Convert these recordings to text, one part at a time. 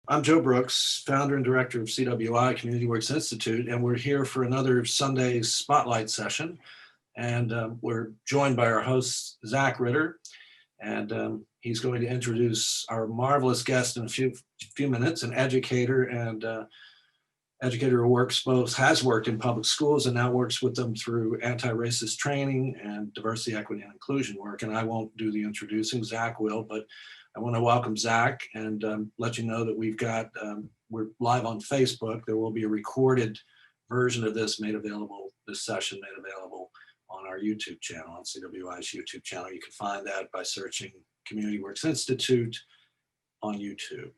I'm Joe Brooks, founder and director of CWI, Community Works Institute, and we're here for another Sunday Spotlight session. And we're joined by our host, Zach Ritter, and he's going to introduce our marvelous guest in a few minutes, an educator and educator who has worked in public schools and now works with them through anti-racist training and diversity, equity, and inclusion work. And I won't do the introducing, Zach will, but I want to welcome Zach and let you know that we're live on Facebook. There will be a recorded version of this session made available on our YouTube channel, on CWI's YouTube channel. You can find that by searching Community Works Institute on YouTube.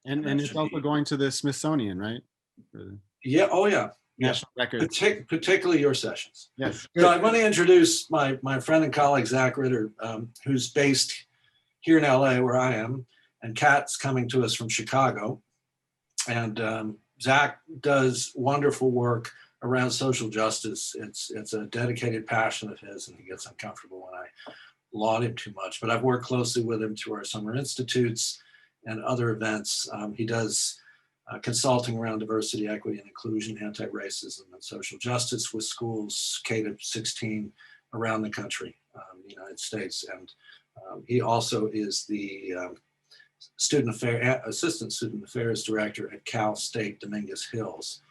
And it's also going to the Smithsonian, right? Yeah, oh yeah. National Records. Particularly your sessions. Yes. So I want to introduce my friend and colleague, Zach Ritter, who's based here in LA where I am, and Kat's coming to us from Chicago. And Zach does wonderful work around social justice. It's a dedicated passion of his, and he gets uncomfortable when I laud him too much. But I've worked closely with him through our summer institutes and other events. He does consulting around diversity, equity, and inclusion, anti-racism, and social justice with schools K-16 around the country, the United States. And he also is the Assistant Student Affairs Director at Cal State Dominguez Hills.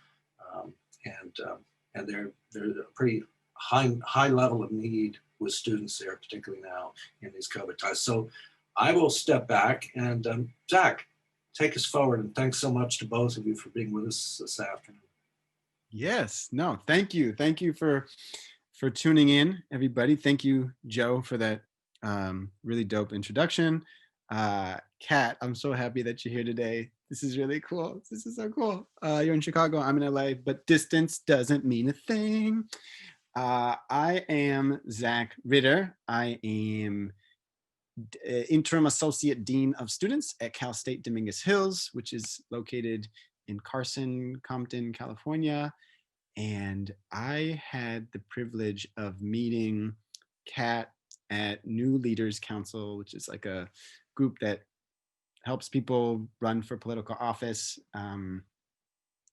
And they're a pretty high level of need with students there, particularly now in these COVID times. So I will step back and Zach, take us forward, and thanks so much to both of you for being with us this afternoon. Yes, no, thank you. Thank you for tuning in, everybody. Thank you, Joe, for that really dope introduction. Kat, I'm so happy that you're here today. This is really cool. This is so cool. You're in Chicago, I'm in LA, but distance doesn't mean a thing. I am Zach Ritter. I am interim associate dean of students at Cal State Dominguez Hills, which is located in Carson, Compton, California. And I had the privilege of meeting Kat at New Leaders Council, which is like a group that helps people run for political office. And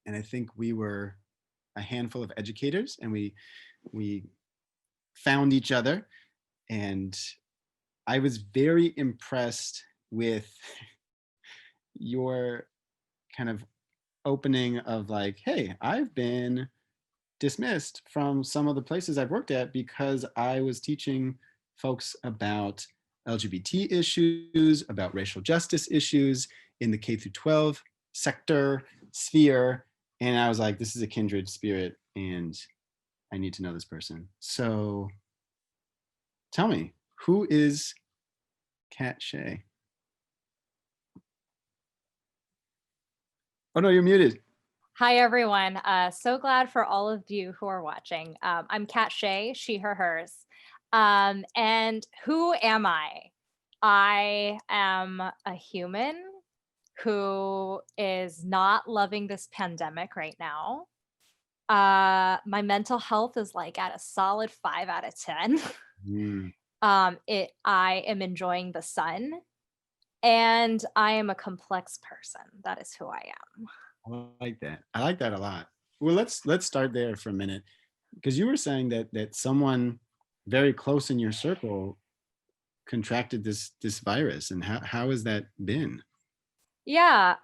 I think we were a handful of educators, and we found each other. And I was very impressed with your kind of opening of like, hey, I've been dismissed from some of the places I've worked at because I was teaching folks about LGBT issues, about racial justice issues in the K through 12 sector, sphere. And I was like, this is a kindred spirit and I need to know this person. So tell me, who is Kat Shay? Oh no, you're muted. Hi, everyone. So glad for all of you who are watching. I'm Kat Shay, she, her, hers. And who am I? I am a human who is not loving this pandemic right now. My mental health is like at a solid 5 out of 10. I am enjoying the sun, and I am a complex person. That is who I am. I like that. I like that a lot. Well, let's start there for a minute, because you were saying that someone very close in your circle contracted this virus, and how has that been? Yeah.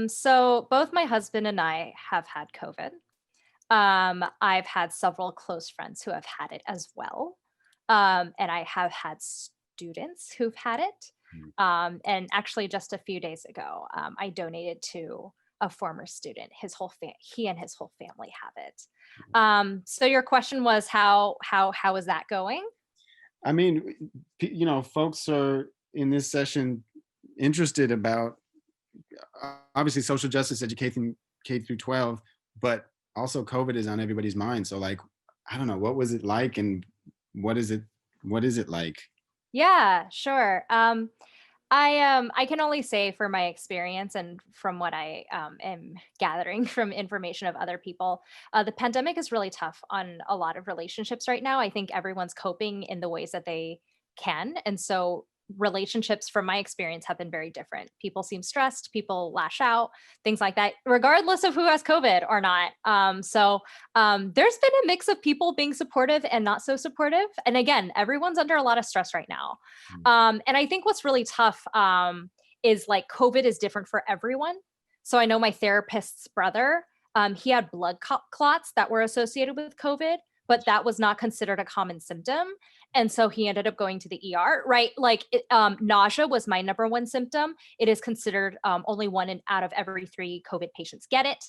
So both my husband and I have had COVID. I've had several close friends who have had it as well. And I have had students who've had it. And actually just a few days ago, I donated to a former student. He and his whole family have it. So your question was how is that going? I mean, folks are in this session interested about obviously social justice education K through 12, but also COVID is on everybody's mind. So like, I don't know, what was it like, and what is it like? Yeah, sure. I can only say for my experience and from what I am gathering from information of other people, the pandemic is really tough on a lot of relationships right now. I think everyone's coping in the ways that they can. And so relationships from my experience have been very different. People seem stressed, people lash out, things like that, regardless of who has COVID or not. There's been a mix of people being supportive and not so supportive. And again, everyone's under a lot of stress right now. And I think what's really tough is like COVID is different for everyone. So I know my therapist's brother, he had blood clots that were associated with COVID, but that was not considered a common symptom. And so he ended up going to the ER, right? Like nausea was my number one symptom. It is considered only one out of every 3 COVID patients get it,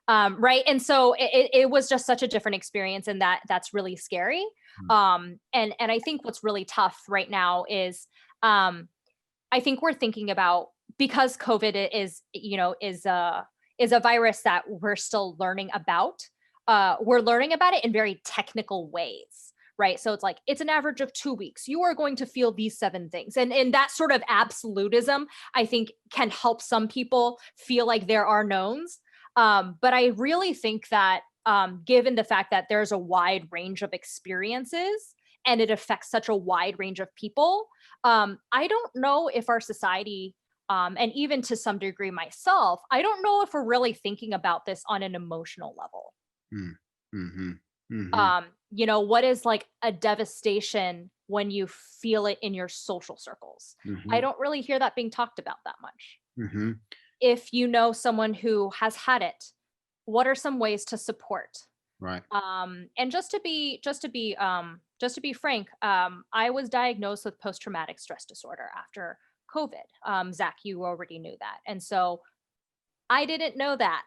right? And so it was just such a different experience, and that's really scary. And I think what's really tough right now is I think we're thinking about, because COVID is a virus that we're still learning about. We're learning about it in very technical ways, right? So it's like, it's an average of 2 weeks. You are going to feel these 7 things. And that sort of absolutism, I think, can help some people feel like there are knowns. But I really think that given the fact that there's a wide range of experiences and it affects such a wide range of people, I don't know if our society, and even to some degree myself, I don't know if we're really thinking about this on an emotional level. What is like a devastation when you feel it in your social circles? I don't really hear that being talked about that much. If you know someone who has had it, what are some ways to support? Right. And just to be frank, I was diagnosed with post-traumatic stress disorder after COVID. Zach, you already knew that. And so I didn't know that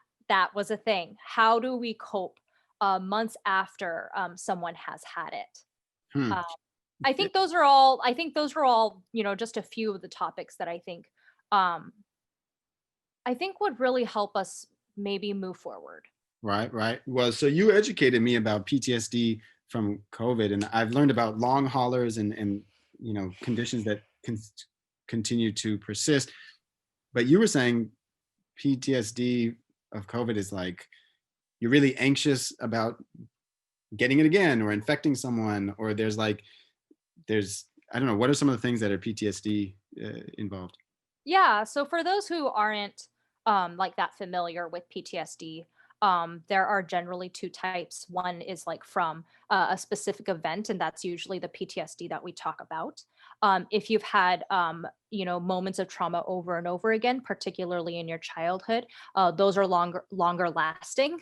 was a thing. How do we cope months after someone has had it? I think those are all, just a few of the topics that I think would really help us maybe move forward. Right. Well, so you educated me about PTSD from COVID, and I've learned about long haulers and conditions that can continue to persist. But you were saying PTSD of COVID is like, you're really anxious about getting it again or infecting someone, or there's I don't know, what are some of the things that are PTSD involved? Yeah. So for those who aren't like that familiar with PTSD, there are generally 2 types. One is like from a specific event, and that's usually the PTSD that we talk about. If you've had, moments of trauma over and over again, particularly in your childhood, those are longer lasting.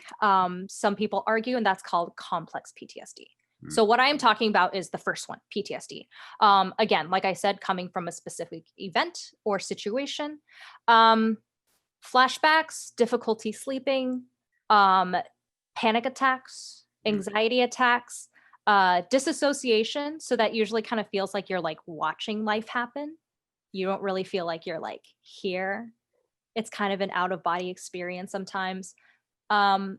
Some people argue, and that's called complex PTSD. So what I am talking about is the first one, PTSD. Again, like I said, coming from a specific event or situation. Flashbacks, difficulty sleeping, panic attacks, anxiety attacks, disassociation. So that usually kind of feels like you're like watching life happen. You don't really feel like you're like here. It's kind of an out of body experience sometimes.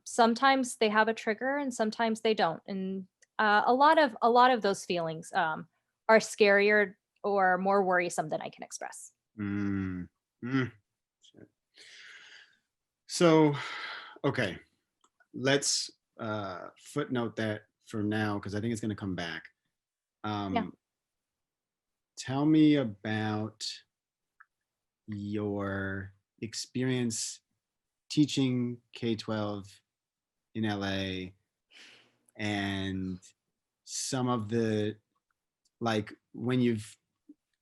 Sometimes they have a trigger and sometimes they don't. And a lot of those feelings are scarier or more worrisome than I can express. So, okay, let's footnote that for now, because I think it's going to come back. Tell me about your experience teaching K-12 in LA and some of the, like, when you've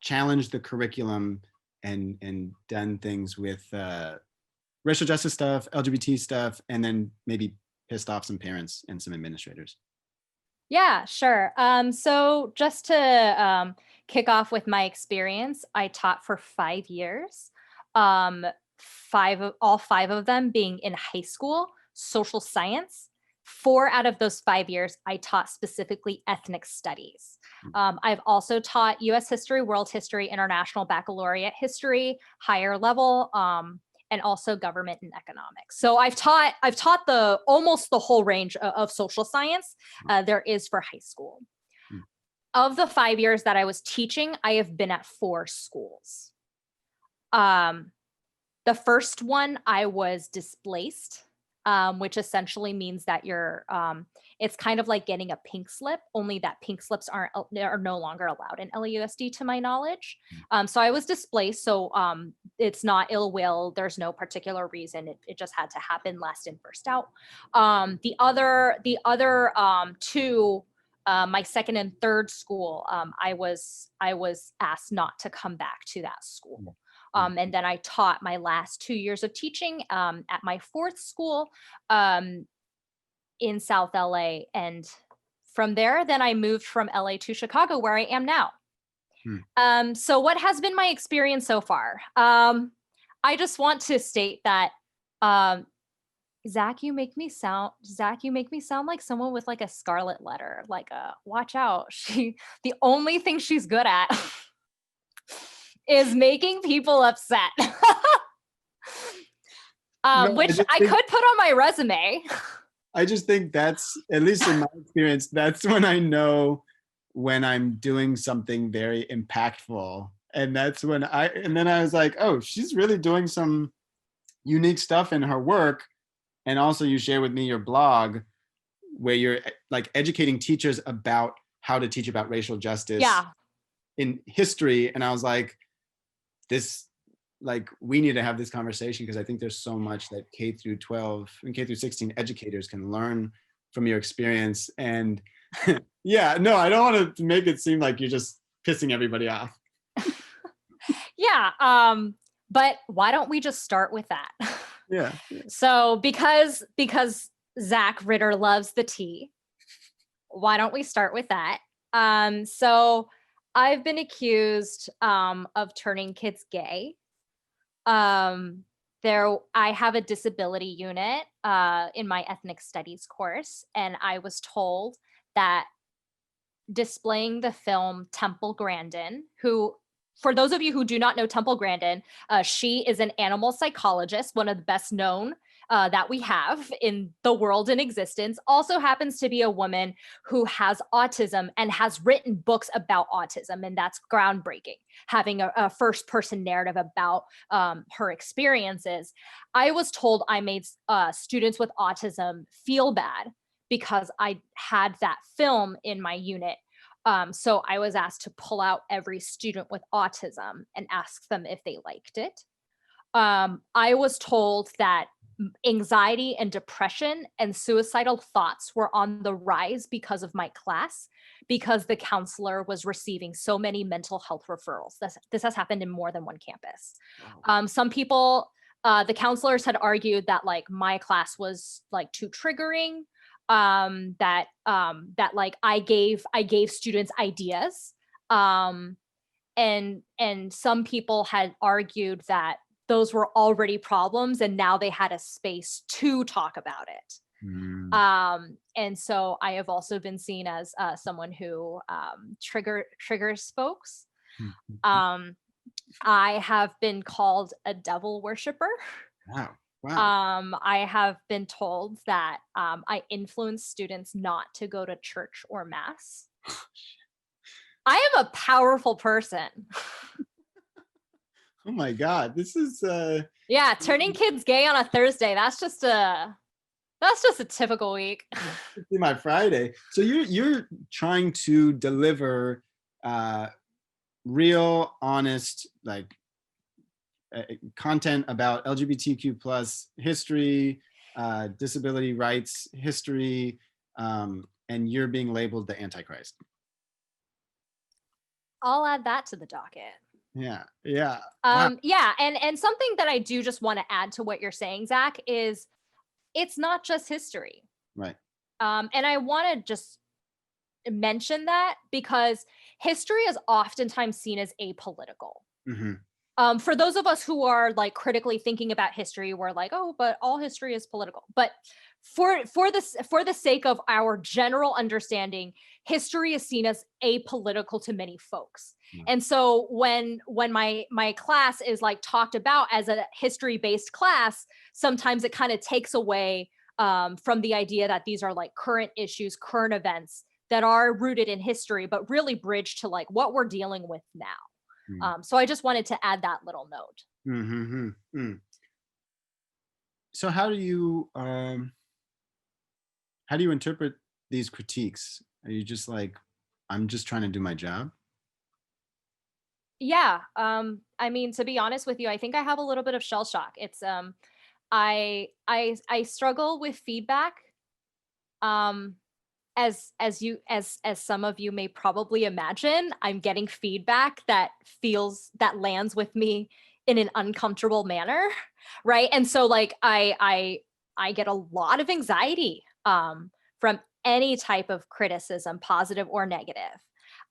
challenged the curriculum and done things with racial justice stuff, LGBT stuff, and then maybe pissed off some parents and some administrators. Yeah, sure. So just to kick off with my experience, I taught for 5 years, all 5 of them being in high school, social science. 4 out of those 5 years, I taught specifically ethnic studies. I've also taught US history, world history, international baccalaureate history, higher level, and also government and economics. So I've taught almost the whole range of social science there is for high school. Of the 5 years that I was teaching, I have been at 4 schools. The first one, I was displaced which essentially means that you're, it's kind of like getting a pink slip, only that pink slips are no longer allowed in LAUSD to my knowledge. So I was displaced. So it's not ill will. There's no particular reason. It just had to happen, last in, first out. The other two, my second and third school, I was asked not to come back to that school. And then I taught my last 2 years of teaching at my fourth school in South LA. And from there, then I moved from LA to Chicago, where I am now. So what has been my experience so far? I just want to state that Zach, you make me sound like someone with like a scarlet letter, like watch out. The only thing she's good at is making people upset. Which I could put on my resume. I just think that's, at least in my experience, that's when I know when I'm doing something very impactful. And that's when then I was like, oh, she's really doing some unique stuff in her work. And also you share with me your blog where you're like educating teachers about how to teach about racial justice in history. And I was like, we need to have this conversation, because I think there's so much that K through 12 and K through 16 educators can learn from your experience. And yeah, no, I don't want to make it seem like you're just pissing everybody off. But why don't we just start with that? Yeah. So because Zach Ritter loves the tea, why don't we start with that? So I've been accused of turning kids gay. I have a disability unit in my ethnic studies course, and I was told that displaying the film Temple Grandin, who, for those of you who do not know Temple Grandin, she is an animal psychologist, one of the best known that we have in the world in existence, also happens to be a woman who has autism and has written books about autism. And that's groundbreaking, having a first person narrative about her experiences. I was told I made students with autism feel bad because I had that film in my unit. So I was asked to pull out every student with autism and ask them if they liked it. I was told that anxiety and depression and suicidal thoughts were on the rise because of my class, because the counselor was receiving so many mental health referrals. This has happened in more than one campus. Wow. Some people, the counselors had argued that like my class was like too triggering, that like I gave students ideas. And some people had argued that those were already problems and now they had a space to talk about it. And so I have also been seen as someone who triggers folks. I have been called a devil worshiper. Wow. I have been told that I influence students not to go to church or mass. I am a powerful person. Oh my God, this is yeah, turning kids gay on a Thursday. That's just a typical week. My Friday. So you're trying to deliver real, honest, like content about LGBTQ plus history, disability rights history, and you're being labeled the Antichrist. I'll add that to the docket. Yeah. Wow. Yeah, and something that I do just want to add to what you're saying, Zach, is it's not just history. Right. And I want to just mention that because history is oftentimes seen as apolitical. Mm-hmm. For those of us who are like critically thinking about history, we're like, oh, but all history is political. But for the sake of our general understanding, history is seen as apolitical to many folks. Mm-hmm. And so when my class is like talked about as a history-based class, sometimes it kind of takes away from the idea that these are like current issues, current events that are rooted in history, but really bridge to like what we're dealing with now. Mm-hmm. So I just wanted to add that little note. Mm-hmm. Mm. So how do you interpret these critiques? Are you just like, I'm just trying to do my job? Yeah. I mean, to be honest with you, I think I have a little bit of shell shock. It's I struggle with feedback. Um, as some of you may probably imagine, I'm getting feedback that lands with me in an uncomfortable manner, right? And so like I get a lot of anxiety from any type of criticism, positive or negative,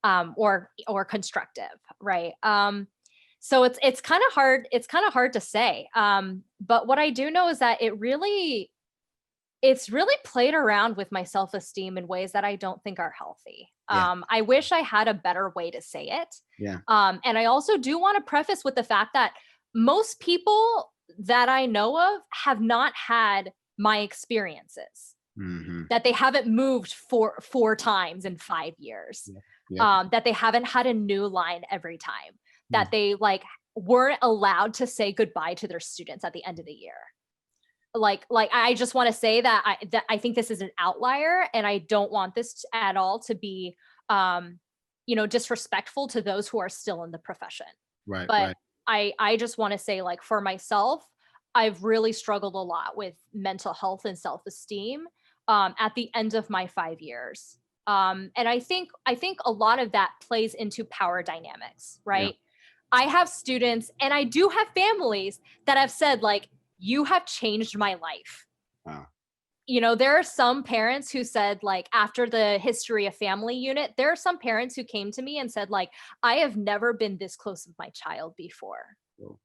or constructive, right? So it's kind of hard. It's kind of hard to say. But what I do know is that it's really played around with my self-esteem in ways that I don't think are healthy. Yeah. I wish I had a better way to say it. Yeah. And I also do want to preface with the fact that most people that I know of have not had my experiences, Mm-hmm. that they haven't moved four times in 5 years, Yeah. that they haven't had a new line every time, that Mm. they like weren't allowed to say goodbye to their students at the end of the year. Like I just want to say that I think this is an outlier, and I don't want this at all to be disrespectful to those who are still in the profession. Right. But Right. I just want to say, like, for myself, I've really struggled a lot with mental health and self-esteem at the end of my 5 years. And I think a lot of that plays into power dynamics, right? I have students and I do have families that have said, like, you have changed my life. Wow. There are some parents who said, like, after the history of family unit, there are some parents who came to me and said, like, I have never been this close with my child before. Cool.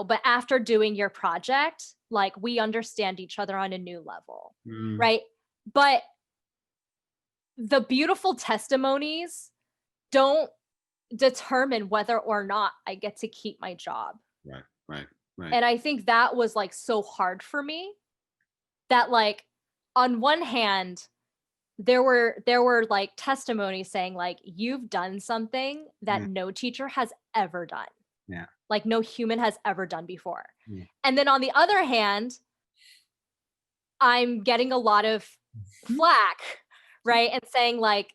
But after doing your project, like, we understand each other on a new level. Mm. Right. But the beautiful testimonies don't determine whether or not I get to keep my job. Right. Right. Right. And I think that was, like, so hard for me, that, like, on one hand, there were like testimonies saying, like, you've done something that Yeah. no teacher has ever done. Yeah. Like, no human has ever done before. Yeah. And then on the other hand, I'm getting a lot of flack, right? And saying, like,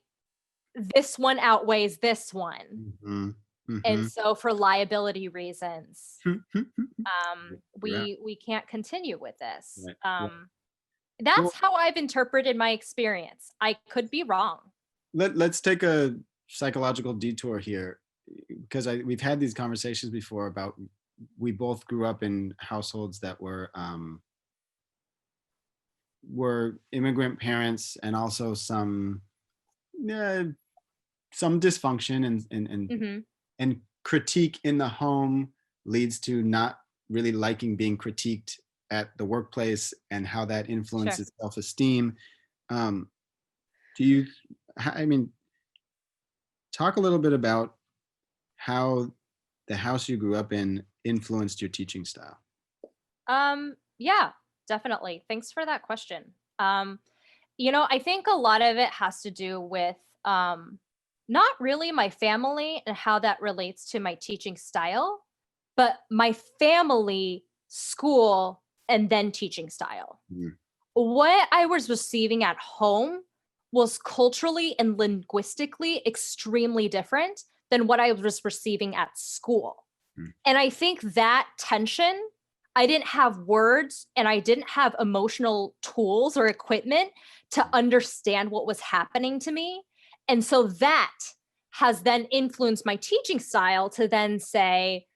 this one outweighs this one. Mm-hmm. Mm-hmm. And so for liability reasons, Yeah. we can't continue with this. Right. Right. That's Well, how I've interpreted my experience. I could be wrong. let's take a psychological detour here, because we've had these conversations before about, we both grew up in households that were immigrant parents, and also some dysfunction, and Mm-hmm. and critique in the home leads to not really liking being critiqued at the workplace, and how that influences self-esteem. Talk a little bit about how the house you grew up in influenced your teaching style. Yeah, definitely. Thanks for that question. I think a lot of it has to do with not really my family and how that relates to my teaching style, but my family, school, and then teaching style. Mm. What I was receiving at home was culturally and linguistically extremely different than what I was receiving at school. Mm. And I think that tension, I didn't have words and I didn't have emotional tools or equipment to understand what was happening to me. And so that has then influenced my teaching style to then say,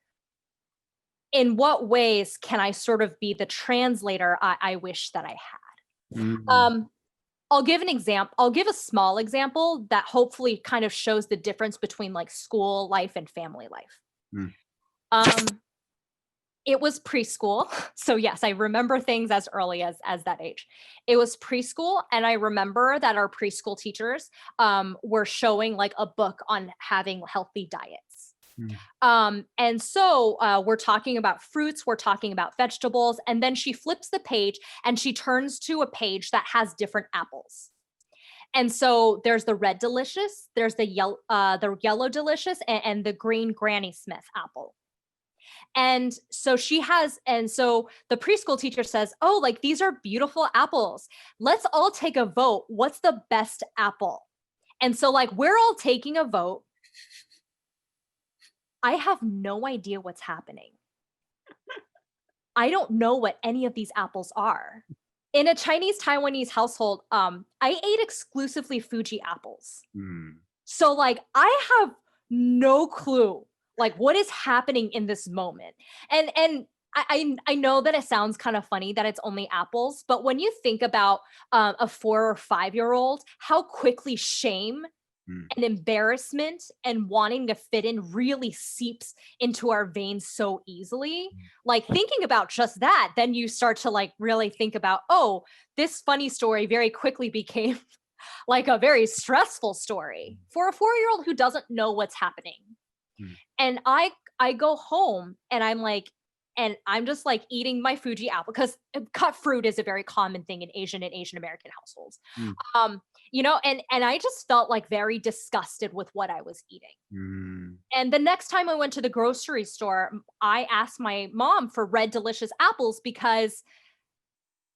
in what ways can I sort of be the translator I wish that I had? Mm. I'll give an example. I'll give a small example that hopefully kind of shows the difference between, like, school life and family life. Mm. It was preschool. So yes, I remember things as early as that age. It was preschool. And I remember that our preschool teachers were showing, like, a book on having healthy diets. And so we're talking about fruits, we're talking about vegetables, and then she flips the page and she turns to a page that has different apples. And so there's the red delicious, there's the yellow delicious, and the green Granny Smith apple. And so the preschool teacher says, oh, like, these are beautiful apples. Let's all take a vote. What's the best apple? And so, like, we're all taking a vote. I have no idea what's happening. I don't know what any of these apples are. In a Chinese Taiwanese household, I ate exclusively Fuji apples. So, like, I have no clue, like, what is happening in this moment. And I know that it sounds kind of funny that it's only apples, but when you think about a 4 or 5-year-old, how quickly shame and embarrassment and wanting to fit in really seeps into our veins so easily. Like, thinking about just that, then you start to, like, really think about, oh, this funny story very quickly became like a very stressful story for a 4-year-old who doesn't know what's happening. And I go home and I'm just like eating my Fuji apple, because cut fruit is a very common thing in Asian and Asian American households. You know, and I just felt like very disgusted with what I was eating. And the next time I went to the grocery store, I asked my mom for red delicious apples because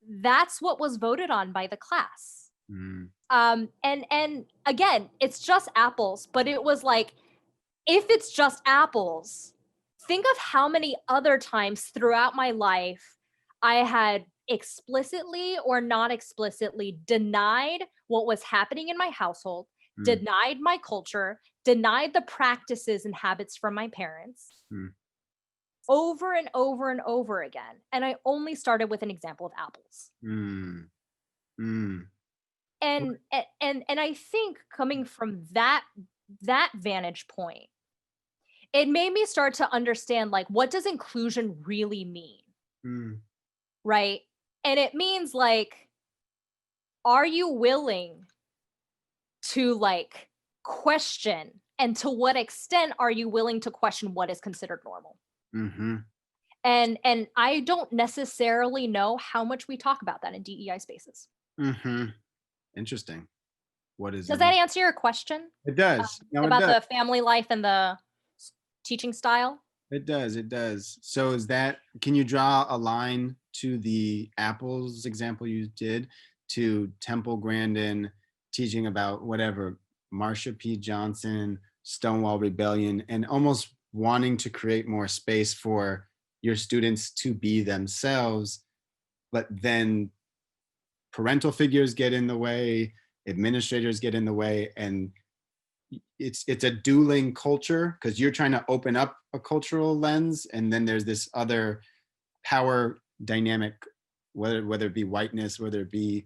that's what was voted on by the class. And again, it's just apples, but it was like, if it's just apples, think of how many other times throughout my life I had explicitly or not explicitly denied what was happening in my household, denied my culture, denied the practices and habits from my parents, over and over and over again. And I only started with an example of apples. And I think coming from that vantage point, it made me start to understand, like, what does inclusion really mean? Right? And it means, like, are you willing to, like, question, and to what extent are you willing to question what is considered normal? And I don't necessarily know how much we talk about that in DEI spaces. Interesting. What is Does that answer your question? It does. No, about it does. the family life and the teaching style? It does. It does. So can you draw a line to the apples example you did to Temple Grandin teaching about whatever, Marsha P. Johnson, Stonewall Rebellion, and almost wanting to create more space for your students to be themselves, but then parental figures get in the way, administrators get in the way, and it's a dueling culture, because you're trying to open up a cultural lens, and then there's this other power dynamic, whether it be whiteness, whether it be,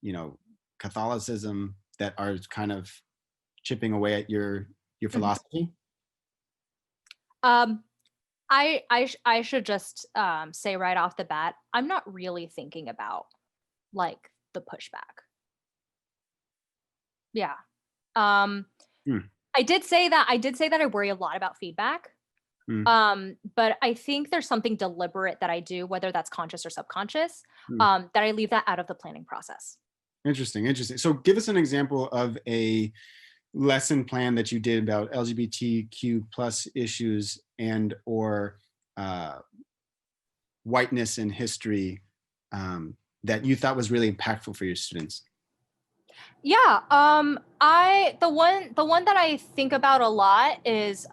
you know, Catholicism, that are kind of chipping away at your philosophy. I should just say right off the bat, I'm not really thinking about, like, the pushback. Yeah. I did say that I worry a lot about feedback. But I think there's something deliberate that I do, whether that's conscious or subconscious, that I leave that out of the planning process. Interesting. So give us an example of a lesson plan that you did about LGBTQ plus issues and or whiteness in history that you thought was really impactful for your students. Yeah. The one that I think about a lot is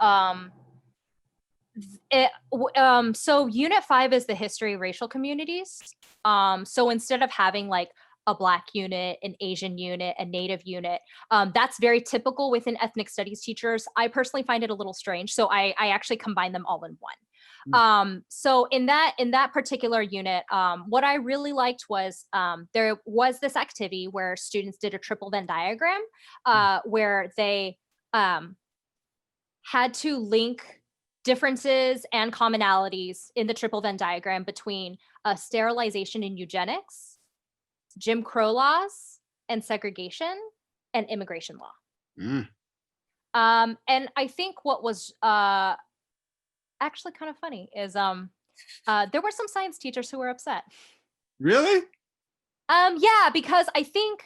so Unit 5 is the history of racial communities. So instead of having, like, a Black unit, an Asian unit, a Native unit, that's very typical within ethnic studies teachers. I personally find it a little strange, so I actually combine them all in one. So in that particular unit, what I really liked was there was this activity where students did a triple Venn diagram, where they had to link differences and commonalities in the triple Venn diagram between sterilization and eugenics, Jim Crow laws and segregation, and immigration law. And I think what was actually kind of funny is there were some science teachers who were upset. Really? Yeah, because I think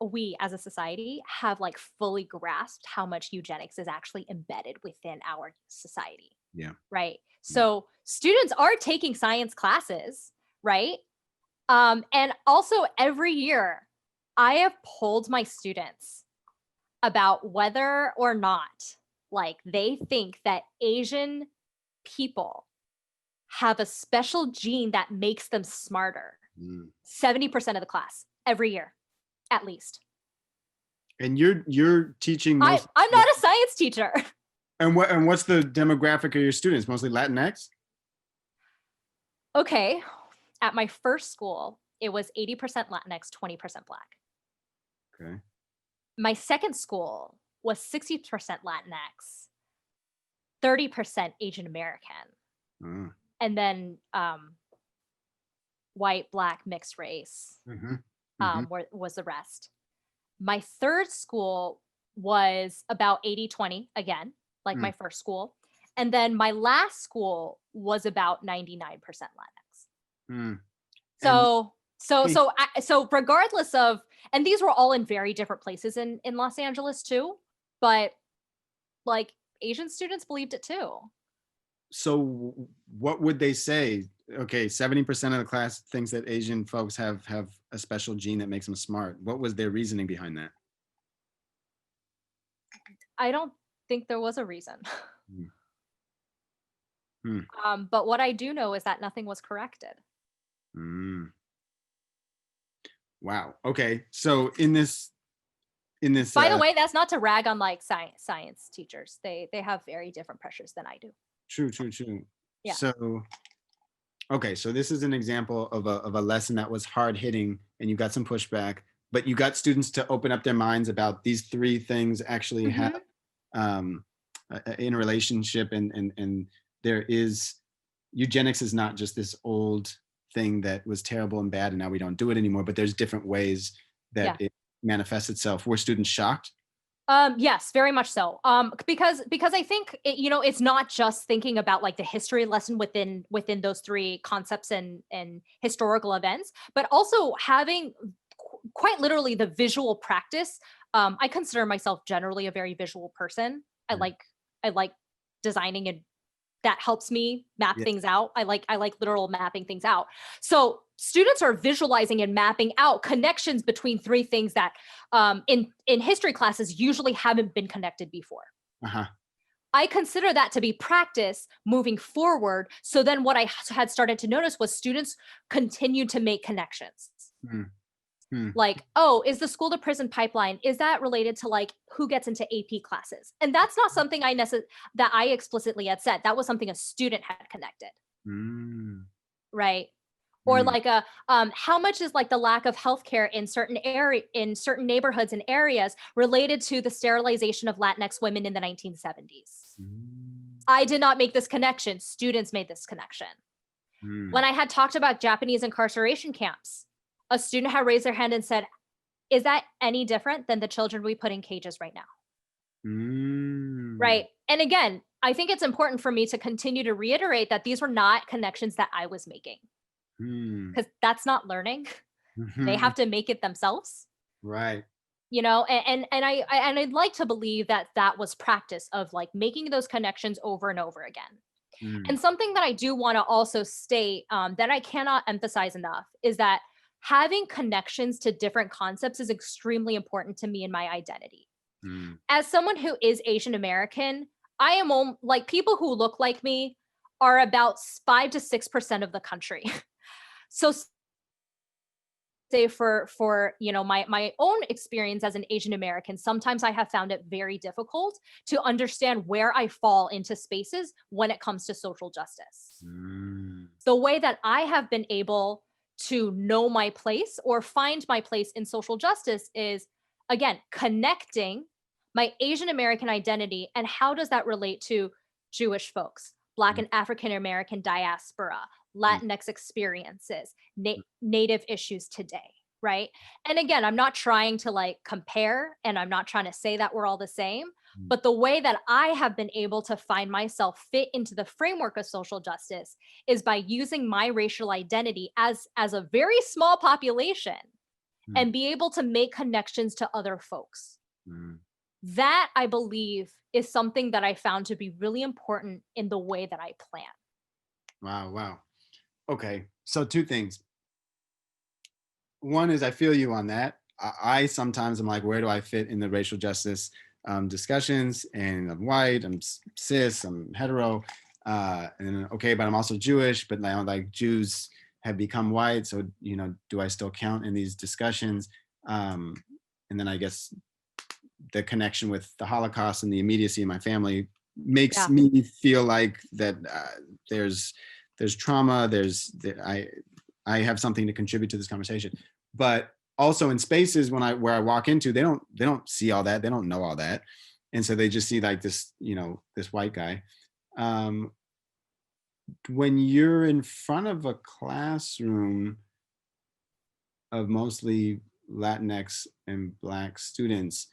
we as a society have like fully grasped how much eugenics is actually embedded within our society. Yeah. Right. Yeah. So students are taking science classes, right? And also every year I have polled my students about whether or not like they think that Asian people have a special gene that makes them smarter. 70% of the class every year, at least. And you're teaching I'm not a science teacher. And what's the demographic of your students? Mostly Latinx? Okay. At my first school, it was 80% Latinx, 20% Black. Okay. My second school was 60% Latinx, 30% Asian American, and then white, Black, mixed race was the rest. My third school was about 80-20 again, like my first school. And then my last school was about 99% Latinx. So regardless of, and these were all in very different places in Los Angeles too, but like Asian students believed it too. So what would they say? Okay, 70% of the class thinks that Asian folks have a special gene that makes them smart. What was their reasoning behind that? I don't think there was a reason. But what I do know is that nothing was corrected. Wow. Okay. So in this. By the way, that's not to rag on like science teachers. They have very different pressures than I do. True. Yeah. So, okay. So this is an example of a lesson that was hard hitting, and you got some pushback, but you got students to open up their minds about these three things actually have in a relationship, and there is eugenics is not just this old thing that was terrible and bad and now we don't do it anymore, but there's different ways that it manifests itself. Were students shocked? Yes, very much so. Because I think it's not just thinking about like the history lesson within those three concepts and historical events, but also having quite literally the visual practice. I consider myself generally a very visual person. I like designing, and that helps me map things out. I like literal mapping things out. So students are visualizing and mapping out connections between three things that in history classes usually haven't been connected before. I consider that to be practice moving forward. So then what I had started to notice was students continued to make connections. Like, oh, is the school to prison pipeline, is that related to like who gets into AP classes? And that's not something that I explicitly had said. That was something a student had connected. Right. Or like how much is like the lack of healthcare in certain neighborhoods and areas related to the sterilization of Latinx women in the 1970s? I did not make this connection. Students made this connection. When I had talked about Japanese incarceration camps, a student had raised their hand and said, is that any different than the children we put in cages right now? Right. And again, I think it's important for me to continue to reiterate that these were not connections that I was making, because that's not learning. They have to make it themselves. Right. And I'd like to believe that was practice of like making those connections over and over again. And something that I do want to also state that I cannot emphasize enough is that having connections to different concepts is extremely important to me in my identity. As someone who is Asian American, I am like people who look like me are about 5 to 6% of the country. So say for my own experience as an Asian American, sometimes I have found it very difficult to understand where I fall into spaces when it comes to social justice. The way that I have been able to know my place or find my place in social justice is, again, connecting my Asian American identity and how does that relate to Jewish folks, Black and African American diaspora, Latinx experiences, Native issues today, right? And again, I'm not trying to like compare, and I'm not trying to say that we're all the same, but the way that I have been able to find myself fit into the framework of social justice is by using my racial identity as a very small population and be able to make connections to other folks. Mm. That, I believe, is something that I found to be really important in the way that I plan. Wow. Okay, so two things. One is I feel you on that. I sometimes am like, where do I fit in the racial justice discussions? And I'm white, I'm cis, I'm hetero, and then, okay, but I'm also Jewish, but now like Jews have become white, so do I still count in these discussions? And then I guess the connection with the Holocaust and the immediacy of my family makes me feel like that there's trauma, I have something to contribute to this conversation. But also in spaces where I walk into, they don't see all that, they don't know all that, and so they just see like this this white guy. When you're in front of a classroom of mostly Latinx and Black students,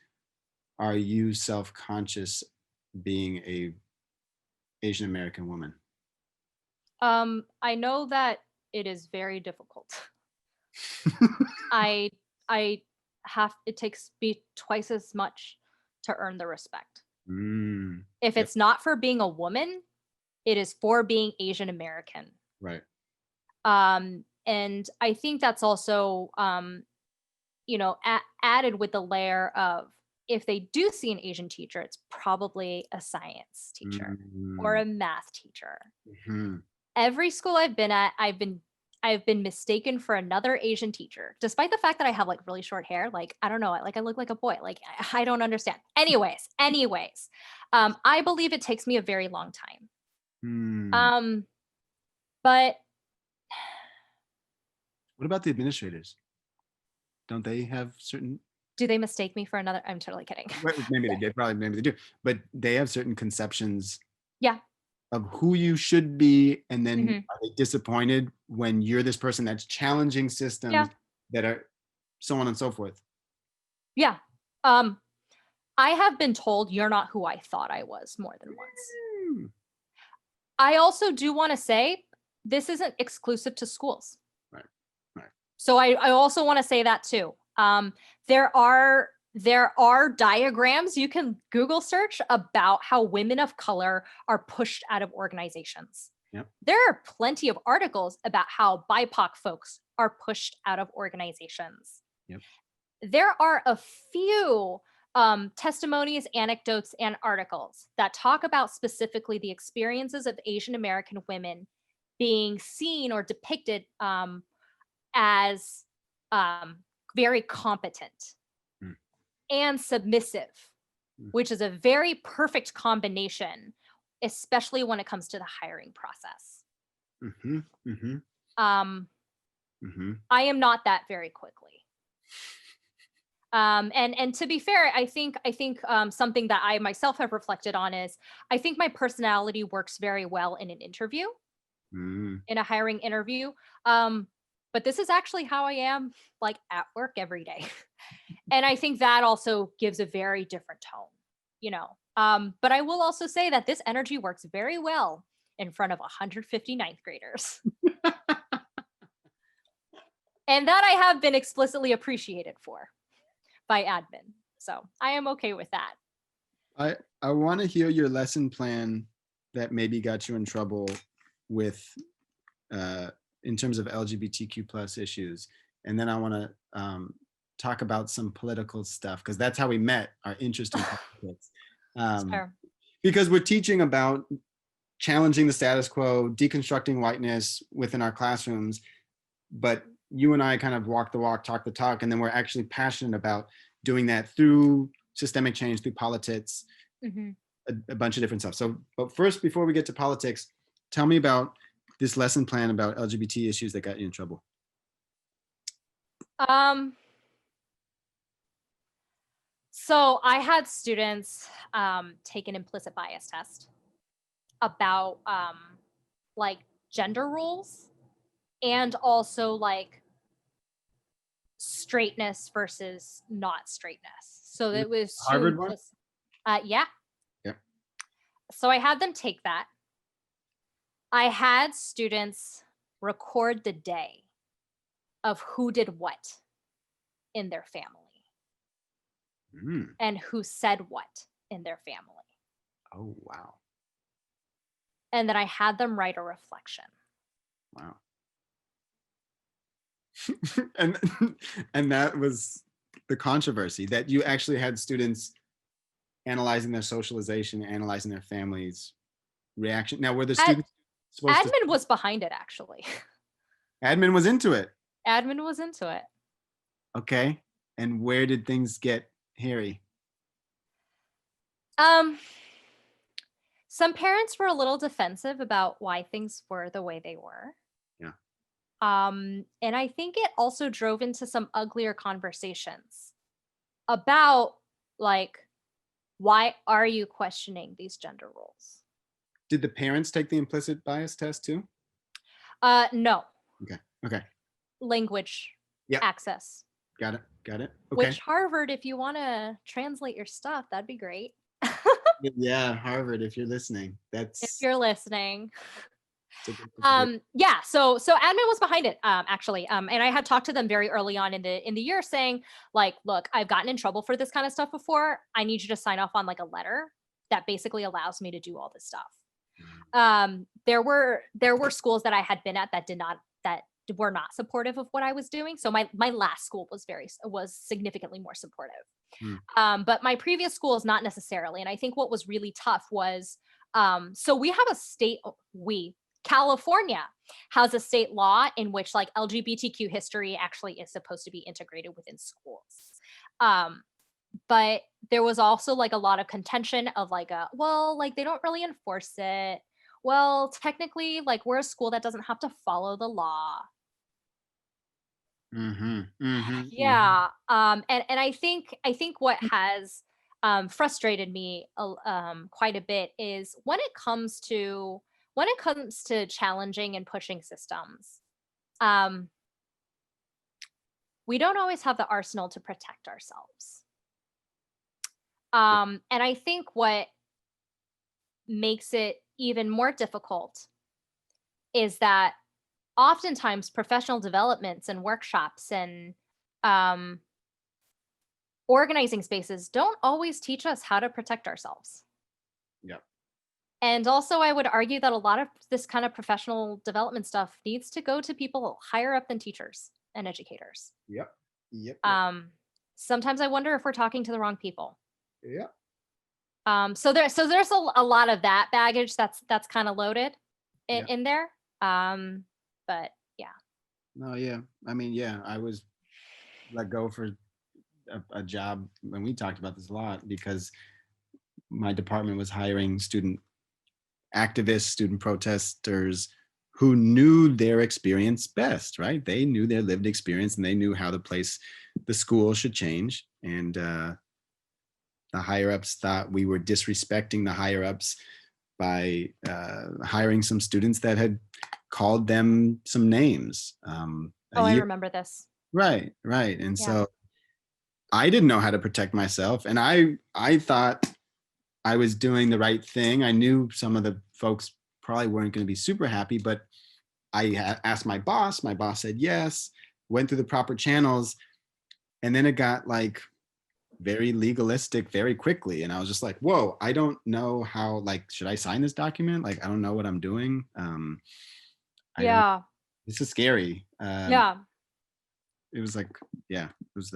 are you self-conscious being a Asian American woman? I know that it is very difficult. I it takes me twice as much to earn the respect. If it's not for being a woman, it is for being Asian American. Right. And I think that's also added with the layer of, if they do see an Asian teacher, it's probably a science teacher or a math teacher. Every school I've been at, I've been mistaken for another Asian teacher, despite the fact that I have like really short hair. Like, I don't know, like I look like a boy. Like, I don't understand. Anyways, I believe it takes me a very long time. But what about the administrators? Don't they have certain? Do they mistake me for another? I'm totally kidding. Maybe they did. Probably, maybe they do. But they have certain conceptions. Yeah. Of who you should be, and then are they disappointed when you're this person that's challenging systems that are so on and so forth? Yeah. I have been told you're not who I thought I was more than once. I also do want to say this isn't exclusive to schools. Right. So I also want to say that too. There are diagrams you can Google search about how women of color are pushed out of organizations. Yep. There are plenty of articles about how BIPOC folks are pushed out of organizations. Yep. There are a few testimonies, anecdotes, and articles that talk about specifically the experiences of Asian American women being seen or depicted as very competent and submissive, which is a very perfect combination, especially when it comes to the hiring process. I am not that very quickly. And to be fair, I think something that I myself have reflected on is, I think my personality works very well in an interview, in a hiring interview. But this is actually how I am like at work every day. And I think that also gives a very different tone, But I will also say that this energy works very well in front of 150 ninth graders. And that I have been explicitly appreciated for by admin. So I am okay with that. I want to hear your lesson plan that maybe got you in trouble with in terms of LGBTQ plus issues. And then I want to talk about some political stuff, because that's how we met, our interest in politics. Because we're teaching about challenging the status quo, deconstructing whiteness within our classrooms, but you and I kind of walk the walk, talk the talk, and then we're actually passionate about doing that through systemic change, through politics, a bunch of different stuff. So, but first, before we get to politics, tell me about this lesson plan about LGBT issues that got you in trouble. So I had students take an implicit bias test about like gender roles and also like straightness versus not straightness. So it was Harvard one? Yeah. Yep. So I had them take that. I had students record the day of who did what in their family Mm. and who said what in their family. Oh, wow. And then I had them write a reflection. Wow. and and that was the controversy, that you actually had students analyzing their socialization, analyzing their families' reaction. Now, were the students supposed to? Admin was behind it, actually. Admin was into it. Admin was into it. Okay. And where did things get hairy? Some parents were a little defensive about why things were the way they were. Yeah. And I think it also drove into some uglier conversations about, like, why are you questioning these gender roles? Did the parents take the implicit bias test too? No. Okay. Language Yep. access. Got it. Okay. Which Harvard, if you want to translate your stuff, that'd be great. Yeah, Harvard, if you're listening, If that's you're listening. a Yeah, so admin was behind it, actually. And I had talked to them very early on in the year saying, like, look, I've gotten in trouble for this kind of stuff before. I need you to sign off on like a letter that basically allows me to do all this stuff. There were schools that I had been at that were not supportive of what I was doing. So my last school was significantly more supportive. But my previous school is not necessarily. And I think what was really tough was, so we have California has a state law in which like LGBTQ history actually is supposed to be integrated within schools. But there was also like a lot of contention of like, like they don't really enforce it. Well, technically, like we're a school that doesn't have to follow the law. Yeah. And I think what has frustrated me quite a bit is when it comes to challenging and pushing systems, we don't always have the arsenal to protect ourselves. And I think what makes it even more difficult is that oftentimes professional developments and workshops and organizing spaces don't always teach us how to protect ourselves. Yep. And also I would argue that a lot of this kind of professional development stuff needs to go to people higher up than teachers and educators. Yep. Sometimes I wonder if we're talking to the wrong people. Yep. So there's a lot of that baggage that's kind of loaded in there. But yeah. No, yeah. I mean, yeah, I was let go for a job when we talked about this a lot because my department was hiring student activists, student protesters who knew their experience best, right? They knew their lived experience and they knew how the school should change. And the higher ups thought we were disrespecting the higher ups by hiring some students that had called them some names. I remember this. Right. And so I didn't know how to protect myself. And I thought I was doing the right thing. I knew some of the folks probably weren't going to be super happy, but I asked my boss. My boss said yes, went through the proper channels. And then it got like very legalistic very quickly. And I was just like, whoa, I don't know how, like, should I sign this document? Like, I don't know what I'm doing. This is scary. It was like, it was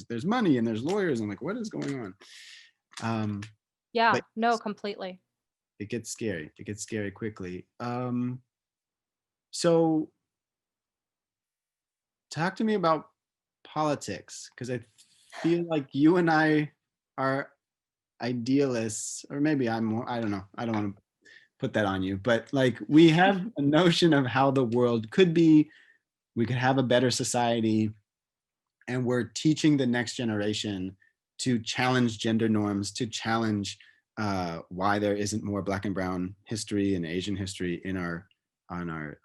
there's money and there's lawyers. And like, what is going on? No, completely. It gets scary. It gets scary quickly. So talk to me about politics, because I feel like you and I are idealists, or maybe I'm more, I don't know. I don't want to put that on you, but like we have a notion of how the world could be. We could have a better society, and we're teaching the next generation to challenge gender norms, to challenge why there isn't more Black and Brown history and Asian history on our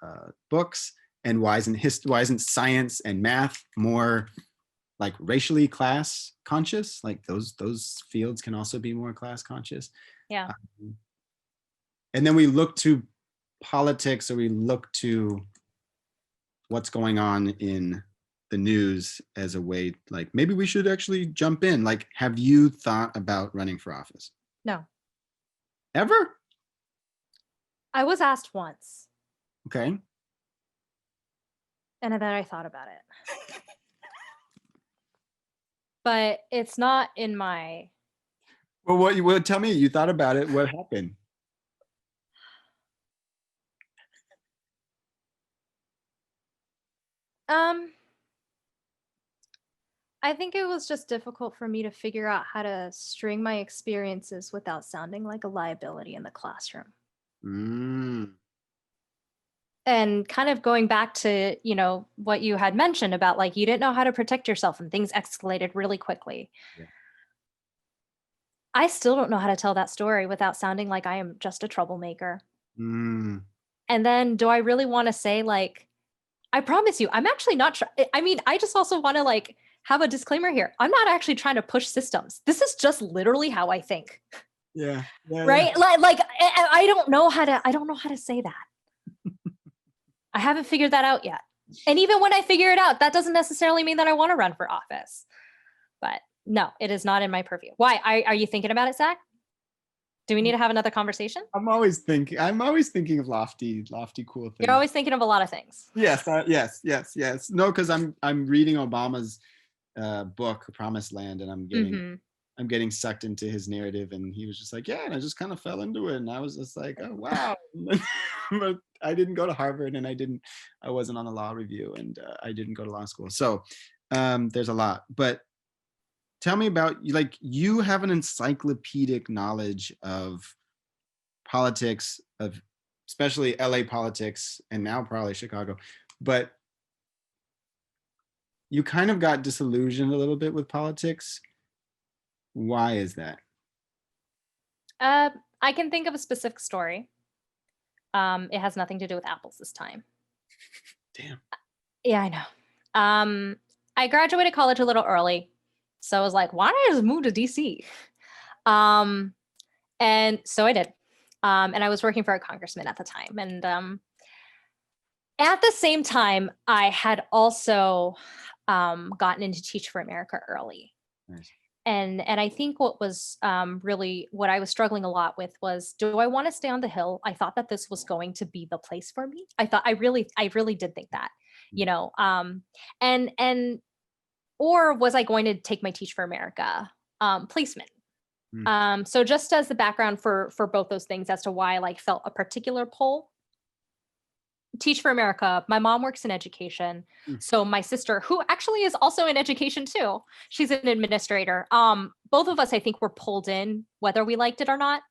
books, and why isn't science and math more like racially class conscious? Like those fields can also be more class conscious. Yeah. And then we look to politics, or we look to what's going on in the news as a way, like, maybe we should actually jump in. Like, have you thought about running for office? No. Ever? I was asked once, Okay. and then I thought about it. But it's not in my Well, tell me, you thought about it. What happened? I think it was just difficult for me to figure out how to string my experiences without sounding like a liability in the classroom. Mm. And kind of going back to, what you had mentioned about like you didn't know how to protect yourself and things escalated really quickly. Yeah. I still don't know how to tell that story without sounding like I am just a troublemaker. Mm. And then do I really want to say like, I promise you, I'm actually not I mean, I just also want to like have a disclaimer here. I'm not actually trying to push systems. This is just literally how I think. Yeah. Right? Like I don't know how to say that. I haven't figured that out yet. And even when I figure it out, that doesn't necessarily mean that I want to run for office. But no, it is not in my purview. Why? Are you thinking about it, Zach? Do we need to have another conversation? I'm always thinking of lofty, cool things. You're always thinking of a lot of things. Yes. Yes. No, because I'm reading Obama's book, Promised Land, and I'm getting sucked into his narrative, and he was just like, yeah, and I just kind of fell into it, and I was just like, oh wow. But I didn't go to Harvard, and I wasn't on the law review, and I didn't go to law school. So there's a lot. But tell me about, like, you have an encyclopedic knowledge of politics, of especially LA politics, and now probably Chicago, but you kind of got disillusioned a little bit with politics. Why is that? I can think of a specific story. It has nothing to do with apples this time. Damn. Yeah, I know. I graduated college a little early, so I was like, why don't I just move to DC? And so I did. And I was working for a congressman at the time. And at the same time, I had also gotten into Teach for America early. Nice. And I think what was really what I was struggling a lot with was, do I want to stay on the Hill? I thought that this was going to be the place for me. I really did think that, and or was I going to take my Teach for America placement? So just as the background for both those things as to why I like felt a particular pull. Teach for America, my mom works in education. So my sister, who actually is also in education too, she's an administrator. Both of us, I think, were pulled in whether we liked it or not.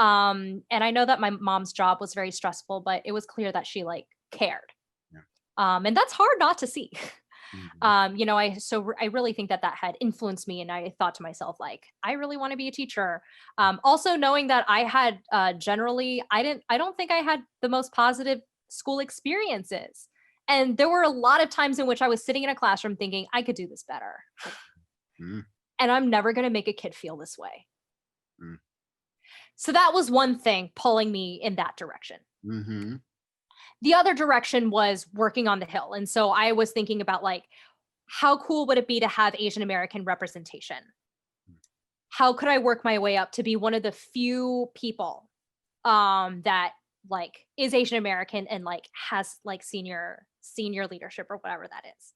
And I know that my mom's job was very stressful, but it was clear that she like cared. Yeah. And that's hard not to see. I really think that had influenced me, and I thought to myself, like, I really want to be a teacher. Also knowing that I had generally, I don't think I had the most positive school experiences. And there were a lot of times in which I was sitting in a classroom thinking, I could do this better. And I'm never going to make a kid feel this way. So that was one thing pulling me in that direction. The other direction was working on the Hill. And so I was thinking about like, how cool would it be to have Asian American representation? How could I work my way up to be one of the few people that like is Asian American and like has like senior leadership or whatever that is.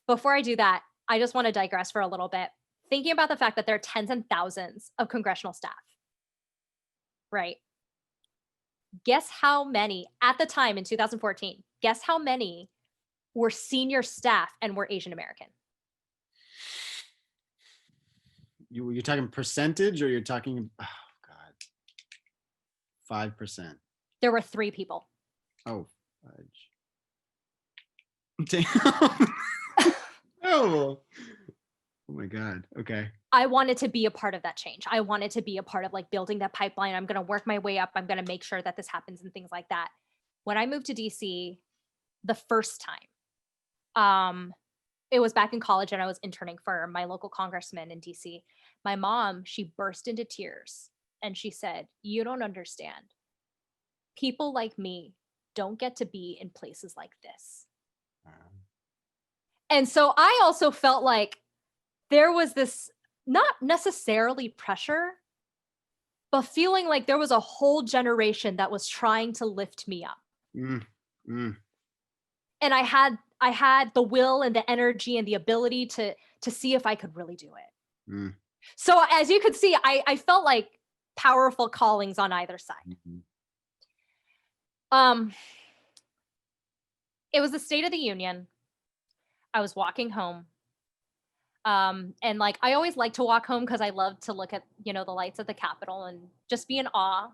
Before I do that, I just want to digress for a little bit, thinking about the fact that there are tens and thousands of congressional staff, right? Guess how many at the time in 2014, guess how many were senior staff and were Asian American? You're talking percentage, or you're talking, oh God, 5%. There were 3 people. Oh, damn. Oh my God. Okay. I wanted to be a part of that change. I wanted to be a part of like building that pipeline. I'm going to work my way up. I'm going to make sure that this happens and things like that. When I moved to DC the first time, it was back in college and I was interning for my local congressman in DC. My mom, she burst into tears and she said, "You don't understand. People like me don't get to be in places like this." And so I also felt like there was this, not necessarily pressure, but feeling like there was a whole generation that was trying to lift me up. Mm, mm, And I had the will and the energy and the ability to see if I could really do it. mm, So as you could see, I felt like powerful callings on either side. mhm. Um, it was the State of the Union. I was walking home. And like I always like to walk home because I love to look at, the lights at the Capitol and just be in awe.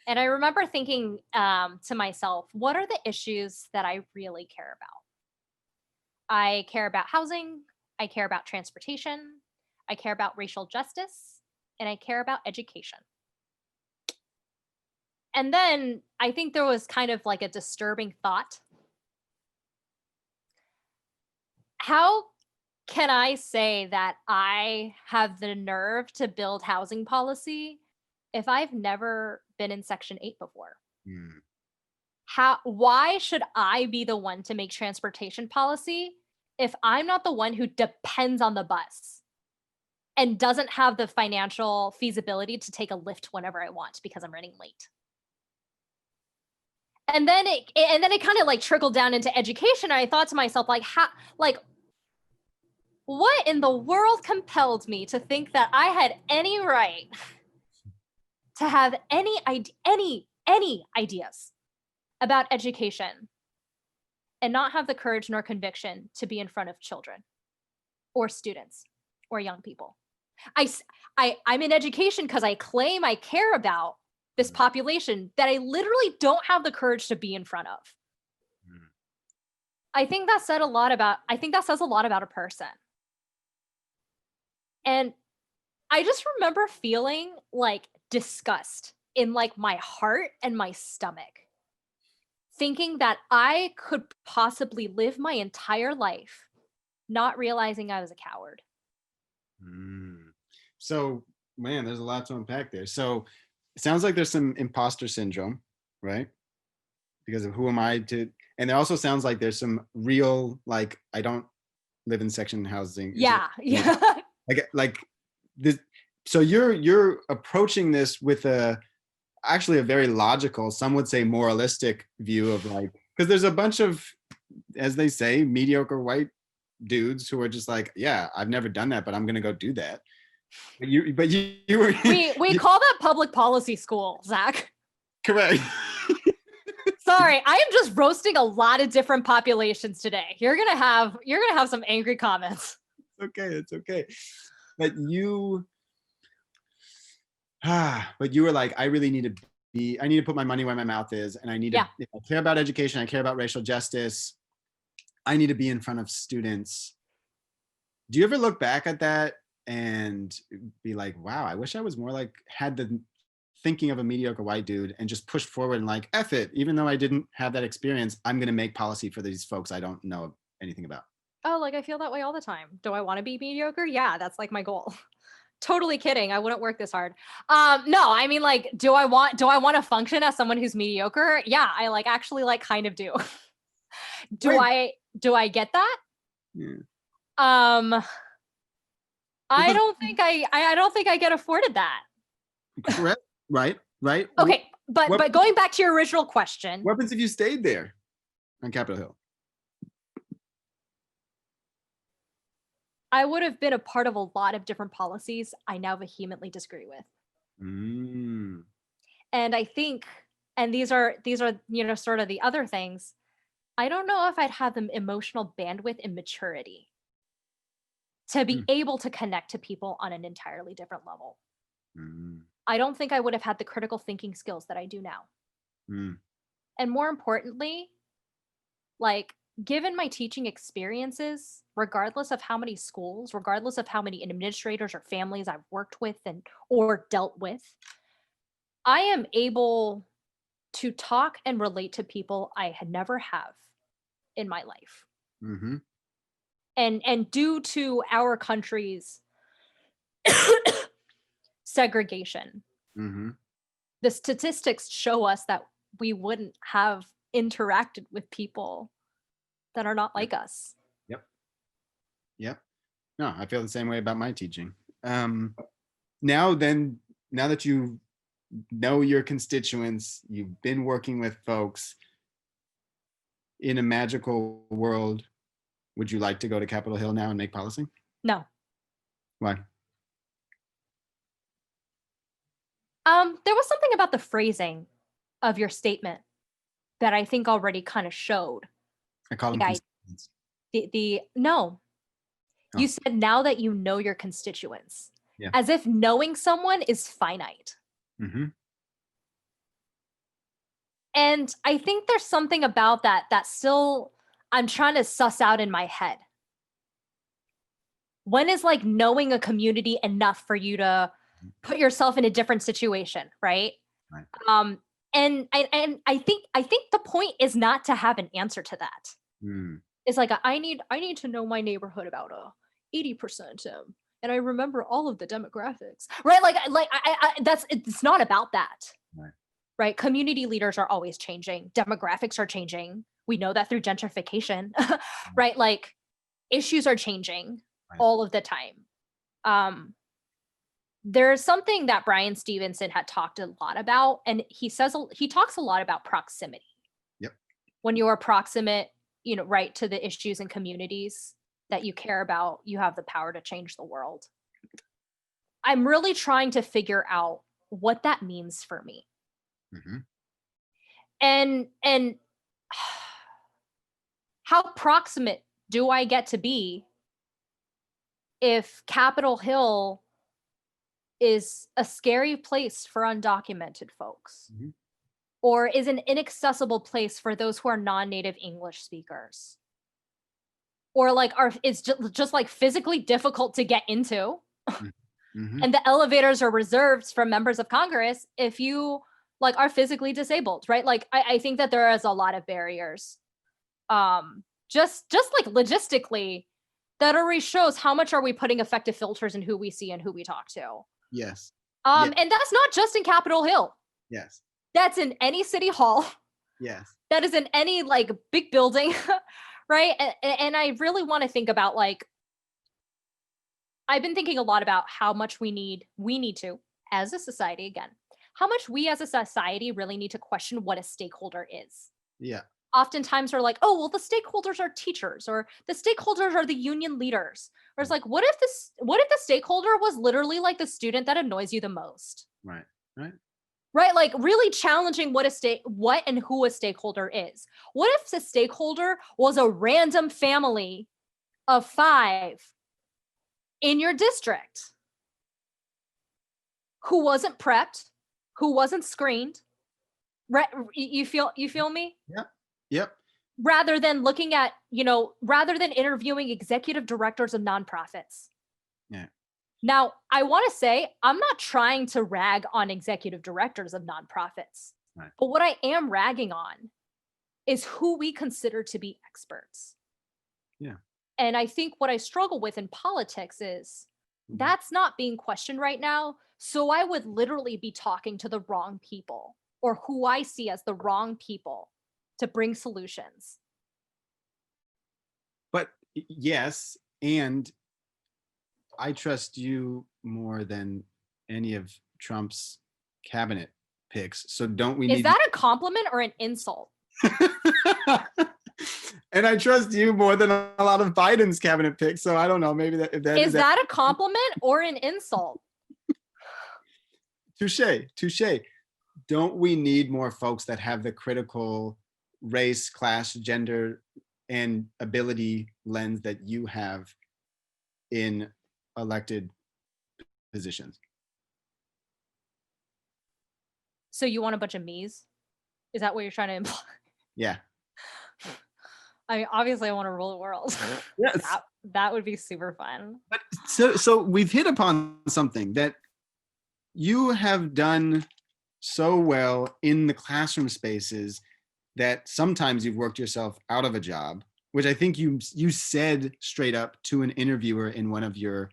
And I remember thinking to myself, what are the issues that I really care about? I care about housing, I care about transportation, I care about racial justice, and I care about education. And then I think there was kind of like a disturbing thought. How can I say that I have the nerve to build housing policy if I've never been in Section 8 before? Mm, Why should I be the one to make transportation policy if I'm not the one who depends on the bus and doesn't have the financial feasibility to take a lift whenever I want because I'm running late? And then it kind of like trickled down into education. And I thought to myself, like, what in the world compelled me to think that I had any right to have any ideas about education and not have the courage nor conviction to be in front of children or students or young people? I'm in education because I claim I care about this population that I literally don't have the courage to be in front of. mm. I think that says a lot about a person. And I just remember feeling like disgust in like my heart and my stomach, thinking that I could possibly live my entire life not realizing I was a coward. Mm. So, man, there's a lot to unpack there. So, it sounds like there's some imposter syndrome, right? Because of who am I to, and it also sounds like there's some real, like, I don't live in section housing. Yeah. Like this. So you're approaching this with actually a very logical, some would say moralistic view of like, because there's a bunch of, as they say, mediocre white dudes who are just like, yeah, I've never done that, but I'm gonna go do that. But you were We call that public policy school, Zach. correct. Sorry, I am just roasting a lot of different populations today. You're gonna have some angry comments. It's okay. But you were like, I really need to I need to put my money where my mouth is, and I need to, if I care about education, I care about racial justice, I need to be in front of students. Do you ever look back at that and be like, wow, I wish I was more like, had the thinking of a mediocre white dude and just pushed forward and like, F it, even though I didn't have that experience, I'm going to make policy for these folks I don't know anything about? Oh, like I feel that way all the time. Do I want to be mediocre? Yeah, that's like my goal. Totally kidding. I wouldn't work this hard. No, I mean, like, do I want to function as someone who's mediocre? Yeah, I like actually like kind of do. Do I get that? Yeah. I don't think I get afforded that. Correct. Right. Okay, but going back to your original question. What happens if you stayed there on Capitol Hill? I would have been a part of a lot of different policies I now vehemently disagree with. Mm. And I think, and these are, sort of the other things, I don't know if I'd have the emotional bandwidth and maturity to be able to connect to people on an entirely different level. Mm. I don't think I would have had the critical thinking skills that I do now. Mm. And more importantly, like, given my teaching experiences, regardless of how many schools, regardless of how many administrators or families I've worked with or dealt with, I am able to talk and relate to people I had never have in my life. Mm-hmm. And due to our country's segregation, Mm-hmm. the statistics show us that we wouldn't have interacted with people that are not like us. Yep. Yep. No, I feel the same way about my teaching. Now that you know your constituents, you've been working with folks in a magical world, would you like to go to Capitol Hill now and make policy? No. Why? There was something about the phrasing of your statement that I think already kind of showed I call them the, constituents. no. Oh. You said now that you know your constituents, Yeah. as if knowing someone is finite. Mm-hmm. And I think there's something about that still I'm trying to suss out in my head. When is like knowing a community enough for you to put yourself in a different situation, right? Right. And I think the point is not to have an answer to that. Mm. It's like I need to know my neighborhood about 80%, and I remember all of the demographics, right? Like I that's it's not about that. Right. Right? Community leaders are always changing. Demographics are changing. We know that through gentrification, right? Like issues are changing all of the time. There's something that Brian Stevenson had talked a lot about, and he talks a lot about proximity. Yep. When you are proximate, right to the issues and communities that you care about, you have the power to change the world. I'm really trying to figure out what that means for me. Mm-hmm. And how proximate do I get to be if Capitol Hill is a scary place for undocumented folks, Mm-hmm. or is an inaccessible place for those who are non-native English speakers, or like it's just like physically difficult to get into, Mm-hmm. and the elevators are reserved for members of Congress if you like are physically disabled, right? Like I think that there is a lot of barriers, just like logistically, that already shows how much are we putting effective filters in who we see and who we talk to. Yes. And that's not just in Capitol Hill. Yes. That's in any city hall. Yes. That is in any like big building, right? And I really want to think about like, I've been thinking a lot about how much we need to, as a society, again, how much we as a society really need to question what a stakeholder is. Yeah. Oftentimes we're like, oh, well, the stakeholders are teachers, or the stakeholders are the union leaders. Or it's like, what if the stakeholder was literally like the student that annoys you the most? Right. Right. Right? Like really challenging what and who a stakeholder is. What if the stakeholder was a random family of 5 in your district who wasn't prepped, who wasn't screened? Right? You feel me? Yep. Yep. Rather than looking at, rather than interviewing executive directors of nonprofits. Yeah. Now, I want to say, I'm not trying to rag on executive directors of nonprofits. Right. But what I am ragging on is who we consider to be experts. Yeah. And I think what I struggle with in politics is that's not being questioned right now. So I would literally be talking to the wrong people, or who I see as the wrong people to bring solutions. But yes, and I trust you more than any of Trump's cabinet picks. So don't we need... Is that a compliment or an insult? And I trust you more than a lot of Biden's cabinet picks. So I don't know, maybe is that a compliment or an insult? Touche. Don't we need more folks that have the critical race, class, gender, and ability lens that you have in elected positions? So you want a bunch of me's? Is that what you're trying to imply? Yeah. I mean, obviously I want to rule the world. Yes. That would be super fun. But so we've hit upon something that you have done so well in the classroom spaces that sometimes you've worked yourself out of a job, which I think you said straight up to an interviewer in one of your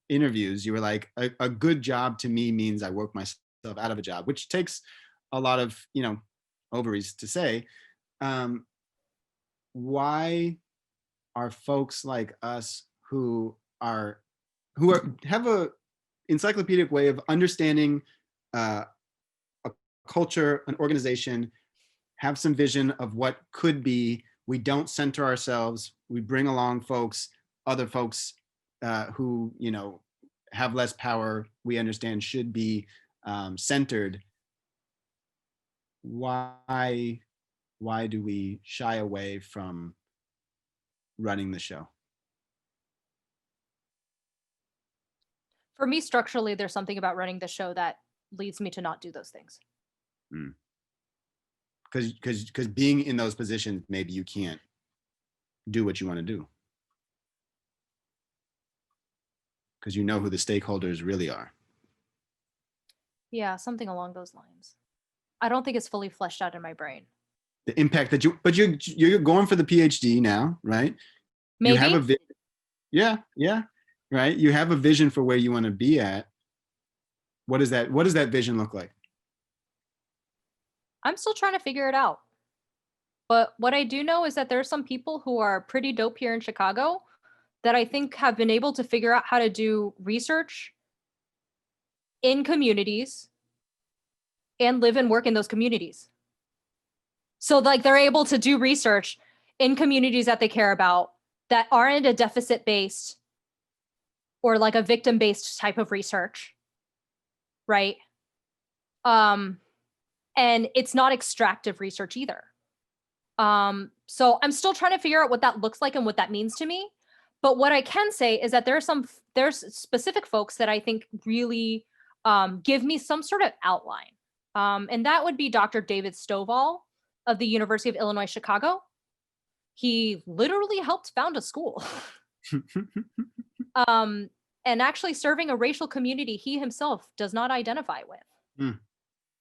interviews. You were like, a good job to me means I work myself out of a job, which takes a lot of, ovaries to say. Why are folks like us who have a encyclopedic way of understanding a culture, an organization, have some vision of what could be. We don't center ourselves. We bring along other folks who, have less power, we understand should be centered. Why do we shy away from running the show? For me, structurally, there's something about running the show that leads me to not do those things. Because being in those positions, maybe you can't do what you want to do. Because you know who the stakeholders really are. Yeah, something along those lines. I don't think it's fully fleshed out in my brain. The impact that you're going for the PhD now, right? Maybe. You have yeah, right? You have a vision for where you want to be at. What does that vision look like? I'm still trying to figure it out. But what I do know is that there are some people who are pretty dope here in Chicago that I think have been able to figure out how to do research in communities and live and work in those communities. So like they're able to do research in communities that they care about that aren't a deficit-based or like a victim-based type of research, right? And it's not extractive research either. So I'm still trying to figure out what that looks like and what that means to me. But what I can say is that there's specific folks that I think really give me some sort of outline. And that would be Dr. David Stovall of the University of Illinois, Chicago. He literally helped found a school. And actually serving a racial community he himself does not identify with,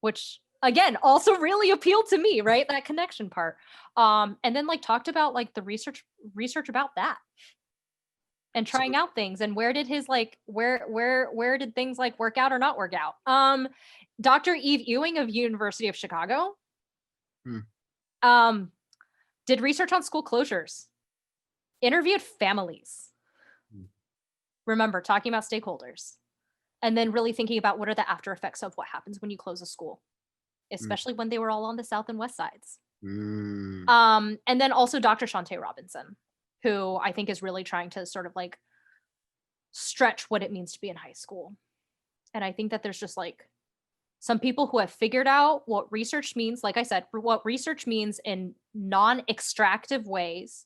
which again, also really appealed to me, right? That connection part. And then like talked about like the research about that and trying out things and where did his like, where did things like work out or not work out? Dr. Eve Ewing of University of Chicago did research on school closures, interviewed families. Remember, talking about stakeholders, and then really thinking about what are the after effects of what happens when you close a school, especially when they were all on the south and west sides. And then also Dr. Shantae Robinson, who I think is really trying to sort of like stretch what it means to be in high school. And I think that there's just like some people who have figured out what research means, like I said, what research means in non-extractive ways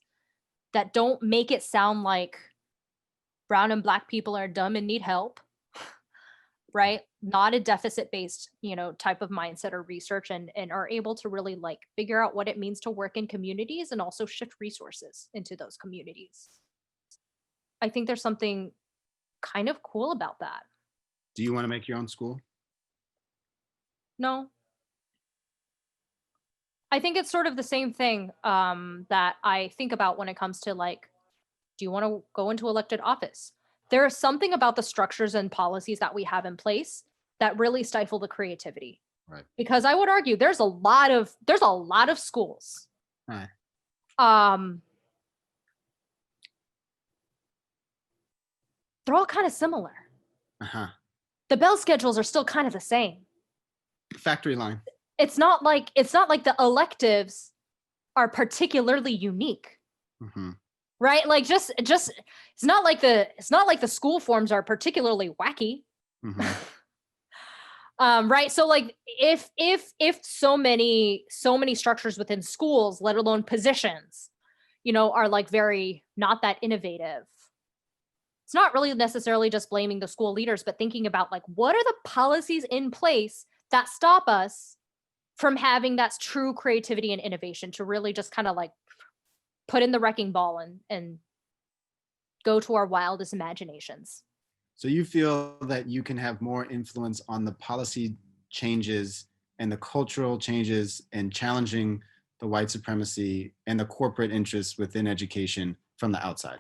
that don't make it sound like brown and black people are dumb and need help, right? Not a deficit-based, type of mindset or research, and are able to really like figure out what it means to work in communities and also shift resources into those communities. I think there's something kind of cool about that. Do you want to make your own school? No. I think it's sort of the same thing that I think about when it comes to like, do you want to go into elected office? There is something about the structures and policies that we have in place that really stifle the creativity. Right. Because I would argue there's a lot of schools. Right. They're all kind of similar. Uh-huh. The bell schedules are still kind of the same. Factory line. It's not like the electives are particularly unique. Right? Like just it's not like the school forms are particularly wacky. Right? So like if so many structures within schools, let alone positions, are like very not that innovative. It's not really necessarily just blaming the school leaders, but thinking about like what are the policies in place that stop us from having that true creativity and innovation to really just kind of like put in the wrecking ball and go to our wildest imaginations. So you feel that you can have more influence on the policy changes and the cultural changes and challenging the white supremacy and the corporate interests within education from the outside?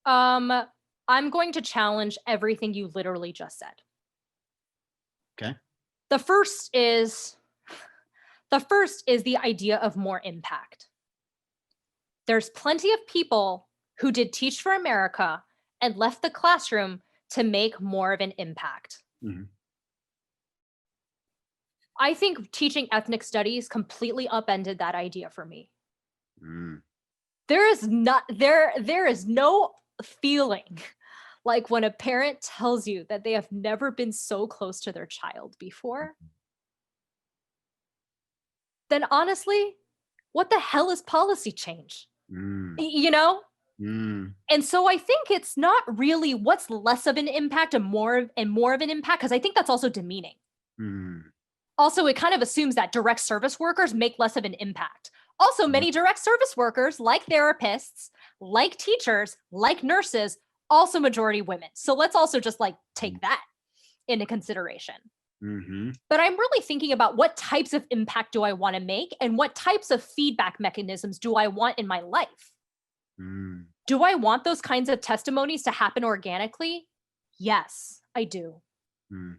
I'm going to challenge everything you literally just said. Okay. The first is the idea of more impact. There's plenty of people who did Teach for America and left the classroom to make more of an impact. Mhm. I think teaching ethnic studies completely upended that idea for me. Mm. There is no feeling like when a parent tells you that they have never been so close to their child before. Then honestly, what the hell is policy change? Mm. You know? Mm. And so I think it's not really what's less of an impact and more of an impact, because I think that's also demeaning. Mm. Also, it kind of assumes that direct service workers make less of an impact. Also, many direct service workers, like therapists, like teachers, like nurses, also majority women. So let's also just like take that into consideration. Mm-hmm. But I'm really thinking about what types of impact do I want to make and what types of feedback mechanisms do I want in my life? Mm. Do I want those kinds of testimonies to happen organically? Yes, I do. Mm.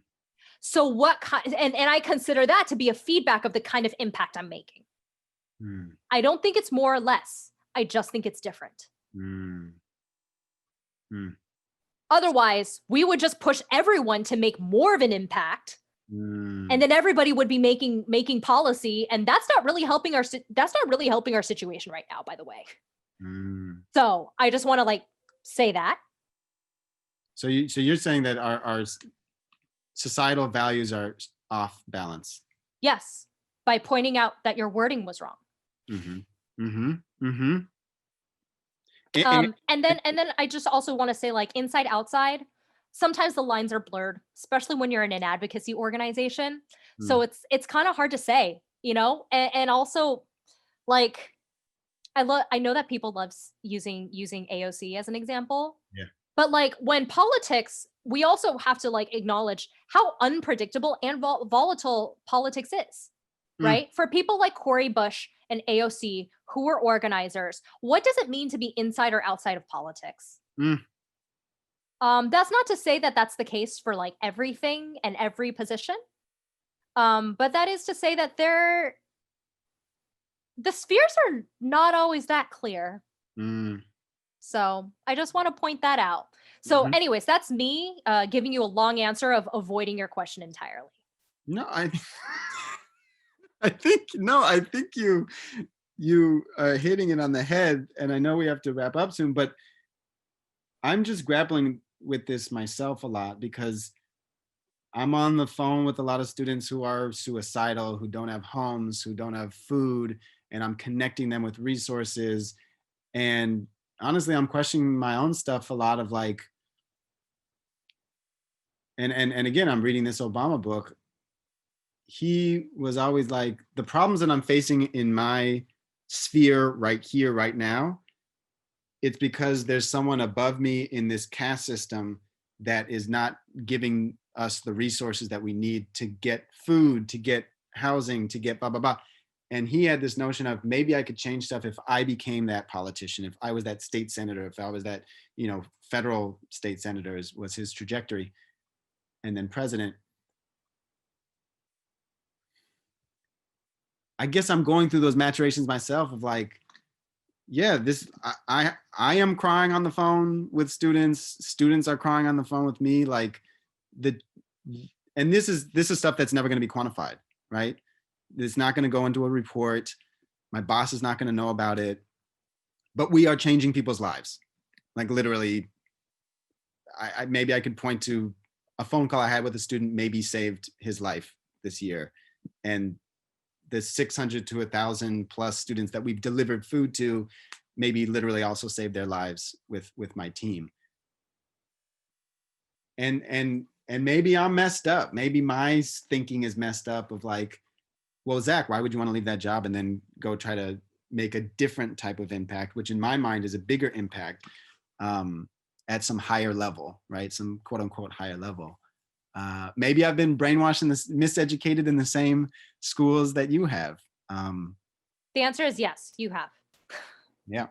So what kind, and I consider that to be a feedback of the kind of impact I'm making. Mm. I don't think it's more or less. I just think it's different. Mm. Mm. Otherwise, we would just push everyone to make more of an impact, Mm. and then everybody would be making policy, and that's not really helping our situation right now, by the way. Mm. So I just want to like say that. So you're saying that our societal values are off balance. Yes, by pointing out that your wording was wrong. Mm-hmm. Mm-hmm. Mm-hmm. And then I just also want to say, like, inside outside, sometimes the lines are blurred, especially when you're in an advocacy organization. So it's kind of hard to say, you know. And also, like, I know that people love using AOC as an example. Yeah. But like when politics, we also have to like acknowledge how unpredictable and volatile politics is, right? For people like Cori Bush and AOC, who are organizers, what does it mean to be inside or outside of politics? Mm. That's not to say that that's the case for like everything and every position. But that is to say that the spheres are not always that clear. Mm. So I just want to point that out. So Mhm. anyways, that's me giving you a long answer of avoiding your question entirely. No, I think you are hitting it on the head, and I know we have to wrap up soon, but I'm just grappling with this myself a lot because I'm on the phone with a lot of students who are suicidal, who don't have homes, who don't have food, and I'm connecting them with resources. And honestly, I'm questioning my own stuff a lot of like, and again, I'm reading this Obama book. He was always like, the problems that I'm facing in my sphere right here, right now, it's because there's someone above me in this caste system that is not giving us the resources that we need to get food, to get housing, to get blah, blah, blah. And he had this notion of maybe I could change stuff if I became that politician, if I was that state senator, if I was that, federal state senator was his trajectory, and then president. I guess I'm going through those maturations myself of like, yeah, I am crying on the phone with students. Students are crying on the phone with me. Like and this is stuff that's never going to be quantified, right? It's not going to go into a report. My boss is not going to know about it, but we are changing people's lives. Like literally, maybe I could point to a phone call I had with a student, maybe saved his life this year. And the 600 to 1,000 plus students that we've delivered food to maybe literally also saved their lives with my team. And maybe I'm messed up. Maybe my thinking is messed up of like, well, Zach, why would you want to leave that job and then go try to make a different type of impact, which in my mind is a bigger impact at some higher level, right? Some quote unquote higher level. Maybe I've been brainwashed and miseducated in the same schools that you have. The answer is yes, you have. Yeah.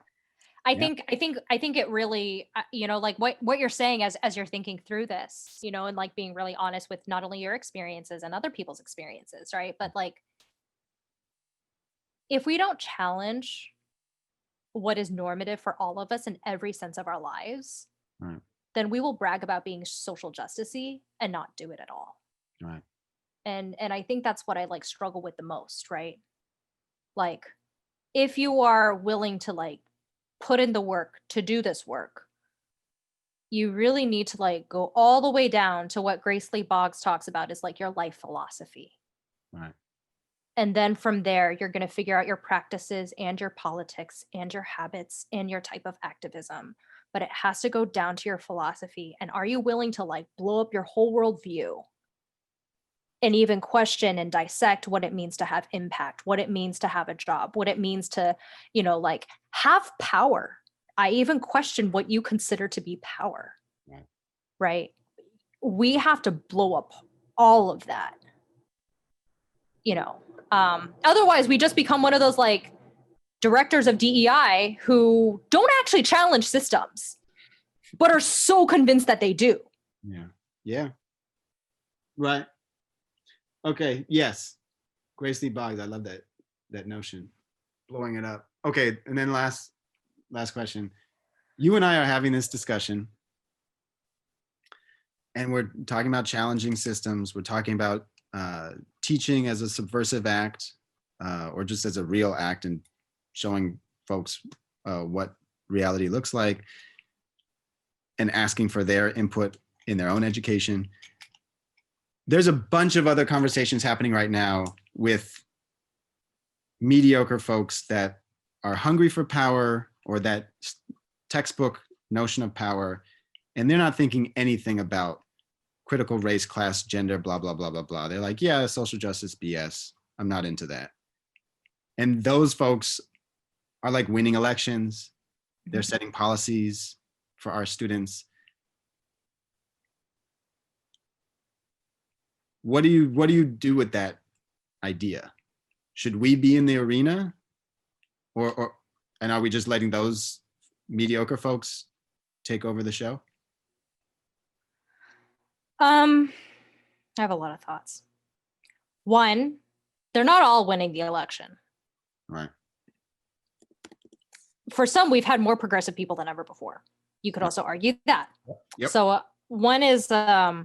I think it really, like what you're saying as you're thinking through this, and like being really honest with not only your experiences and other people's experiences, right? But like, if we don't challenge what is normative for all of us in every sense of our lives, Right. then we will brag about being social justice-y and not do it at all. Right. And I think that's what I like struggle with the most, right? Like, if you are willing to like put in the work to do this work, you really need to like go all the way down to what Grace Lee Boggs talks about is like your life philosophy. Right. And then from there, you're going to figure out your practices and your politics and your habits and your type of activism. But it has to go down to your philosophy. And are you willing to like blow up your whole worldview and even question and dissect what it means to have impact, what it means to have a job, what it means to, like have power? I even question what you consider to be power, right? We have to blow up all of that, otherwise we just become one of those like directors of DEI who don't actually challenge systems, but are so convinced that they do. Yeah. Yeah. Right. Okay. Yes. Grace Lee Boggs. I love that notion. Blowing it up. Okay. And then last question. You and I are having this discussion and we're talking about challenging systems. We're talking about teaching as a subversive act or just as a real act and showing folks what reality looks like and asking for their input in their own education. There's a bunch of other conversations happening right now with mediocre folks that are hungry for power or that textbook notion of power, and they're not thinking anything about critical race, class, gender, blah, blah, blah, blah, blah. They're like, yeah, social justice BS. I'm not into that. And those folks are like winning elections. They're setting policies for our students. What do you do with that idea? Should we be in the arena, and are we just letting those mediocre folks take over the show? I have a lot of thoughts. One, they're not all winning the election. Right. For some, we've had more progressive people than ever before. You could also argue that. Yep. So one is I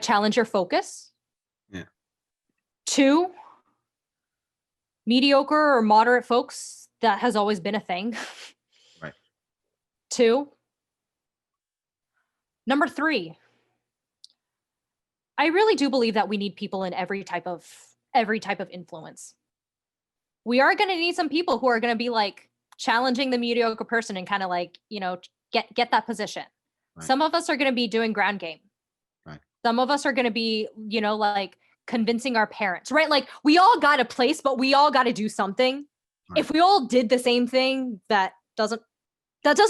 challenge your focus. Yeah. Two, mediocre or moderate folks, that has always been a thing. Right. Two. Number three, I really do believe that we need people in every type of influence. We are going to need some people who are going to be like challenging the mediocre person and kind of like, get that position. Right. Some of us are going to be doing ground game. Right. Some of us are going to be, like convincing our parents, right? Like we all got a place, but we all got to do something. Right. If we all did the same thing, that doesn't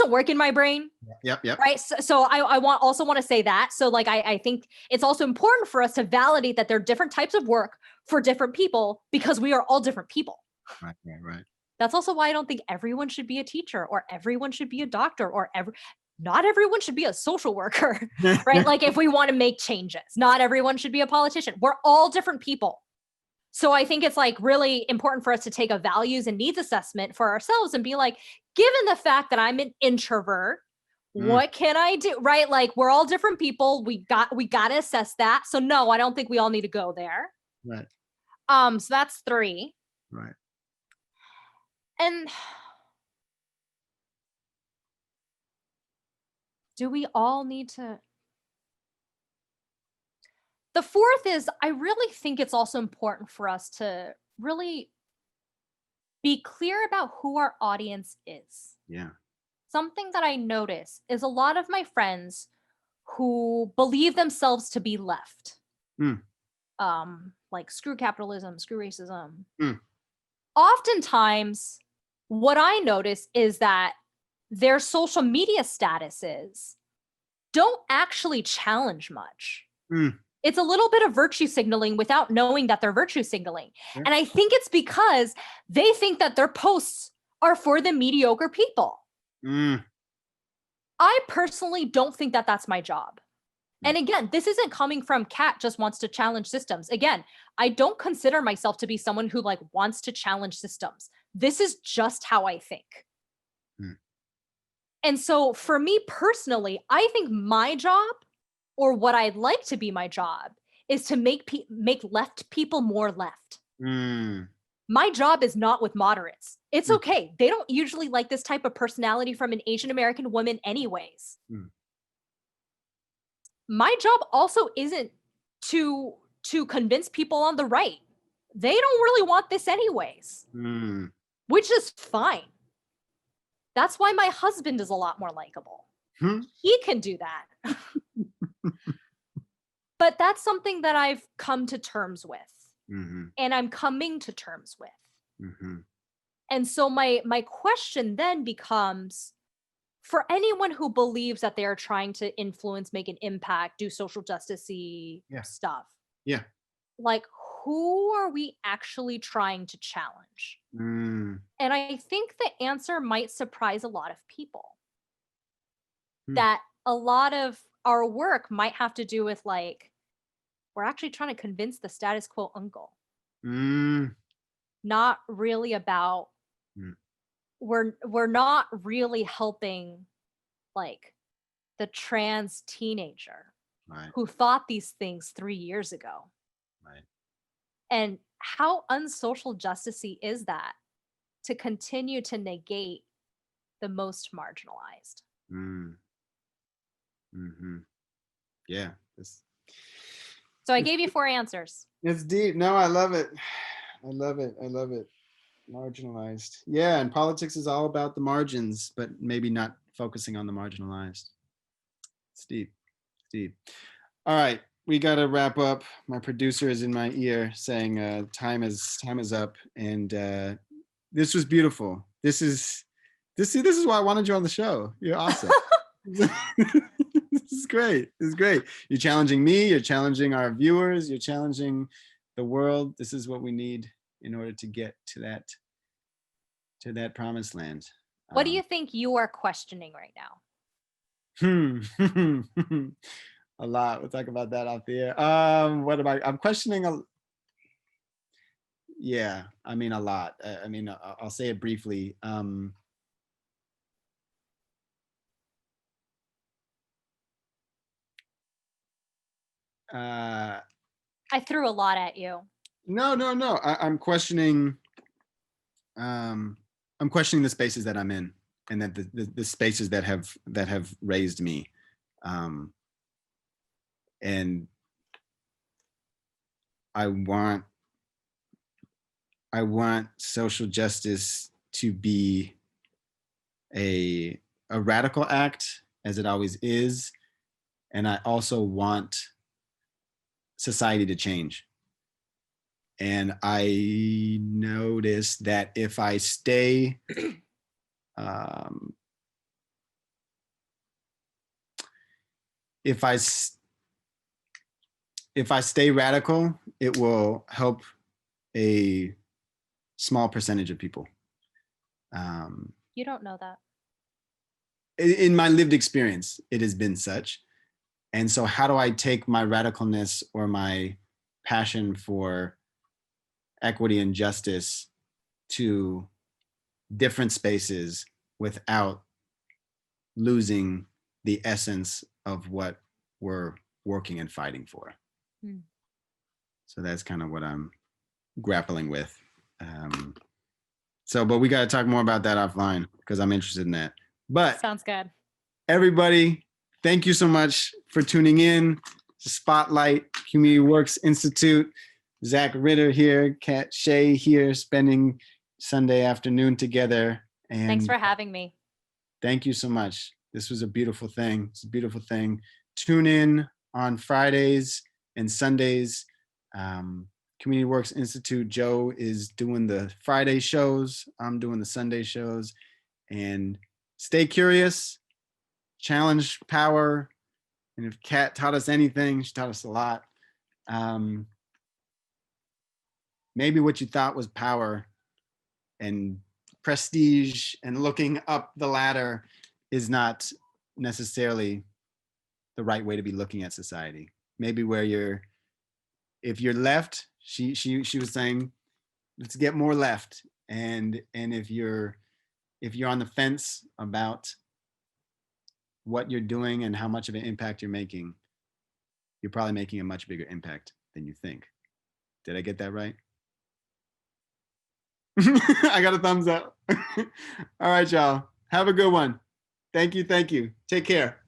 work in my brain. Yep. Right. So I also want to say that. So like, I think it's also important for us to validate that there are different types of work for different people because we are all different people. Right. That's also why I don't think everyone should be a teacher or everyone should be a doctor or not everyone should be a social worker, right? Like if we want to make changes, not everyone should be a politician. We're all different people. So I think it's like really important for us to take a values and needs assessment for ourselves and be like, given the fact that I'm an introvert, what can I do? Right? Like we're all different people. We got to assess that. So no, I don't think we all need to go there. Right. So that's three. Right. And do we all need to? The fourth is, I really think it's also important for us to really be clear about who our audience is. Yeah. Something that I notice is a lot of my friends who believe themselves to be left. Like screw capitalism, screw racism. Oftentimes, what I notice is that their social media statuses don't actually challenge much. It's a little bit of virtue signaling without knowing that they're virtue signaling. Yeah. And I think it's because they think that their posts are for the mediocre people. I personally don't think that that's my job. And again, this isn't coming from Kat just wants to challenge systems. Again, I don't consider myself to be someone who like wants to challenge systems. This is just how I think. And so for me personally, I think my job, or what I'd like to be my job, is to make left people more left. Mm. My job is not with moderates. It's Mm. okay. They don't usually like this type of personality from an Asian American woman anyways. Mm. My job also isn't to convince people on the right. They don't really want this anyways, Mm. which is fine. That's why my husband is a lot more likable. Hmm. He can do that. But that's something that I've come to terms with. Mm-hmm. And I'm coming to terms with. Mm-hmm. And so my question then becomes, for anyone who believes that they are trying to influence, make an impact, do social justice-y stuff. Yeah. Like, who are we actually trying to challenge? Mm. And I think the answer might surprise a lot of people. Hmm. That a lot of our work might have to do with, like, we're actually trying to convince the status quo uncle. Mm. Not really about, Mm. we're not really helping, like, the trans teenager Right. who thought these things 3 years ago. Right. And how unsocial justicey is that, to continue to negate the most marginalized? Mm. Mm-hmm. Yeah. So I gave you 4 answers. It's deep. No, I love it. I love it. I love it. Marginalized. Yeah, and politics is all about the margins, but maybe not focusing on the marginalized. It's deep. It's deep. All right, we got to wrap up. My producer is in my ear saying time is up, and this was beautiful. This is why I wanted you on the show. You're awesome. This is great. This is great. You're challenging me. You're challenging our viewers. You're challenging the world. This is what we need in order to get to that promised land. What do you think you are questioning right now? A lot. We'll talk about that off the air. What am I'm questioning yeah, I mean a lot. I mean, I'll say it briefly. I threw a lot at you. No. I'm questioning. I'm questioning the spaces that I'm in, and that the spaces that have raised me, and I want social justice to be a radical act, as it always is, and I also want society to change. And I notice that if I stay if I stay radical, it will help a small percentage of people. You don't know that. In my lived experience, it has been such. And so how do I take my radicalness or my passion for equity and justice to different spaces without losing the essence of what we're working and fighting for? So that's kind of what I'm grappling with. But we got to talk more about that offline, because I'm interested in that. But sounds good. Everybody, thank you so much for tuning in to Spotlight Community Works Institute. Zach Ritter here, Kat Shay here, spending Sunday afternoon together. And thanks for having me. Thank you so much. This was a beautiful thing. It's a beautiful thing. Tune in on Fridays and Sundays. Community Works Institute, Joe is doing the Friday shows. I'm doing the Sunday shows. And stay curious, challenge power. And if Kat taught us anything, she taught us a lot. Maybe what you thought was power and prestige and looking up the ladder is not necessarily the right way to be looking at society. Maybe if you're left, she was saying, let's get more left. And if you're on the fence about what you're doing and how much of an impact you're making, you're probably making a much bigger impact than you think. Did I get that right? I got a thumbs up. All right, y'all. Have a good one. Thank you. Thank you. Take care.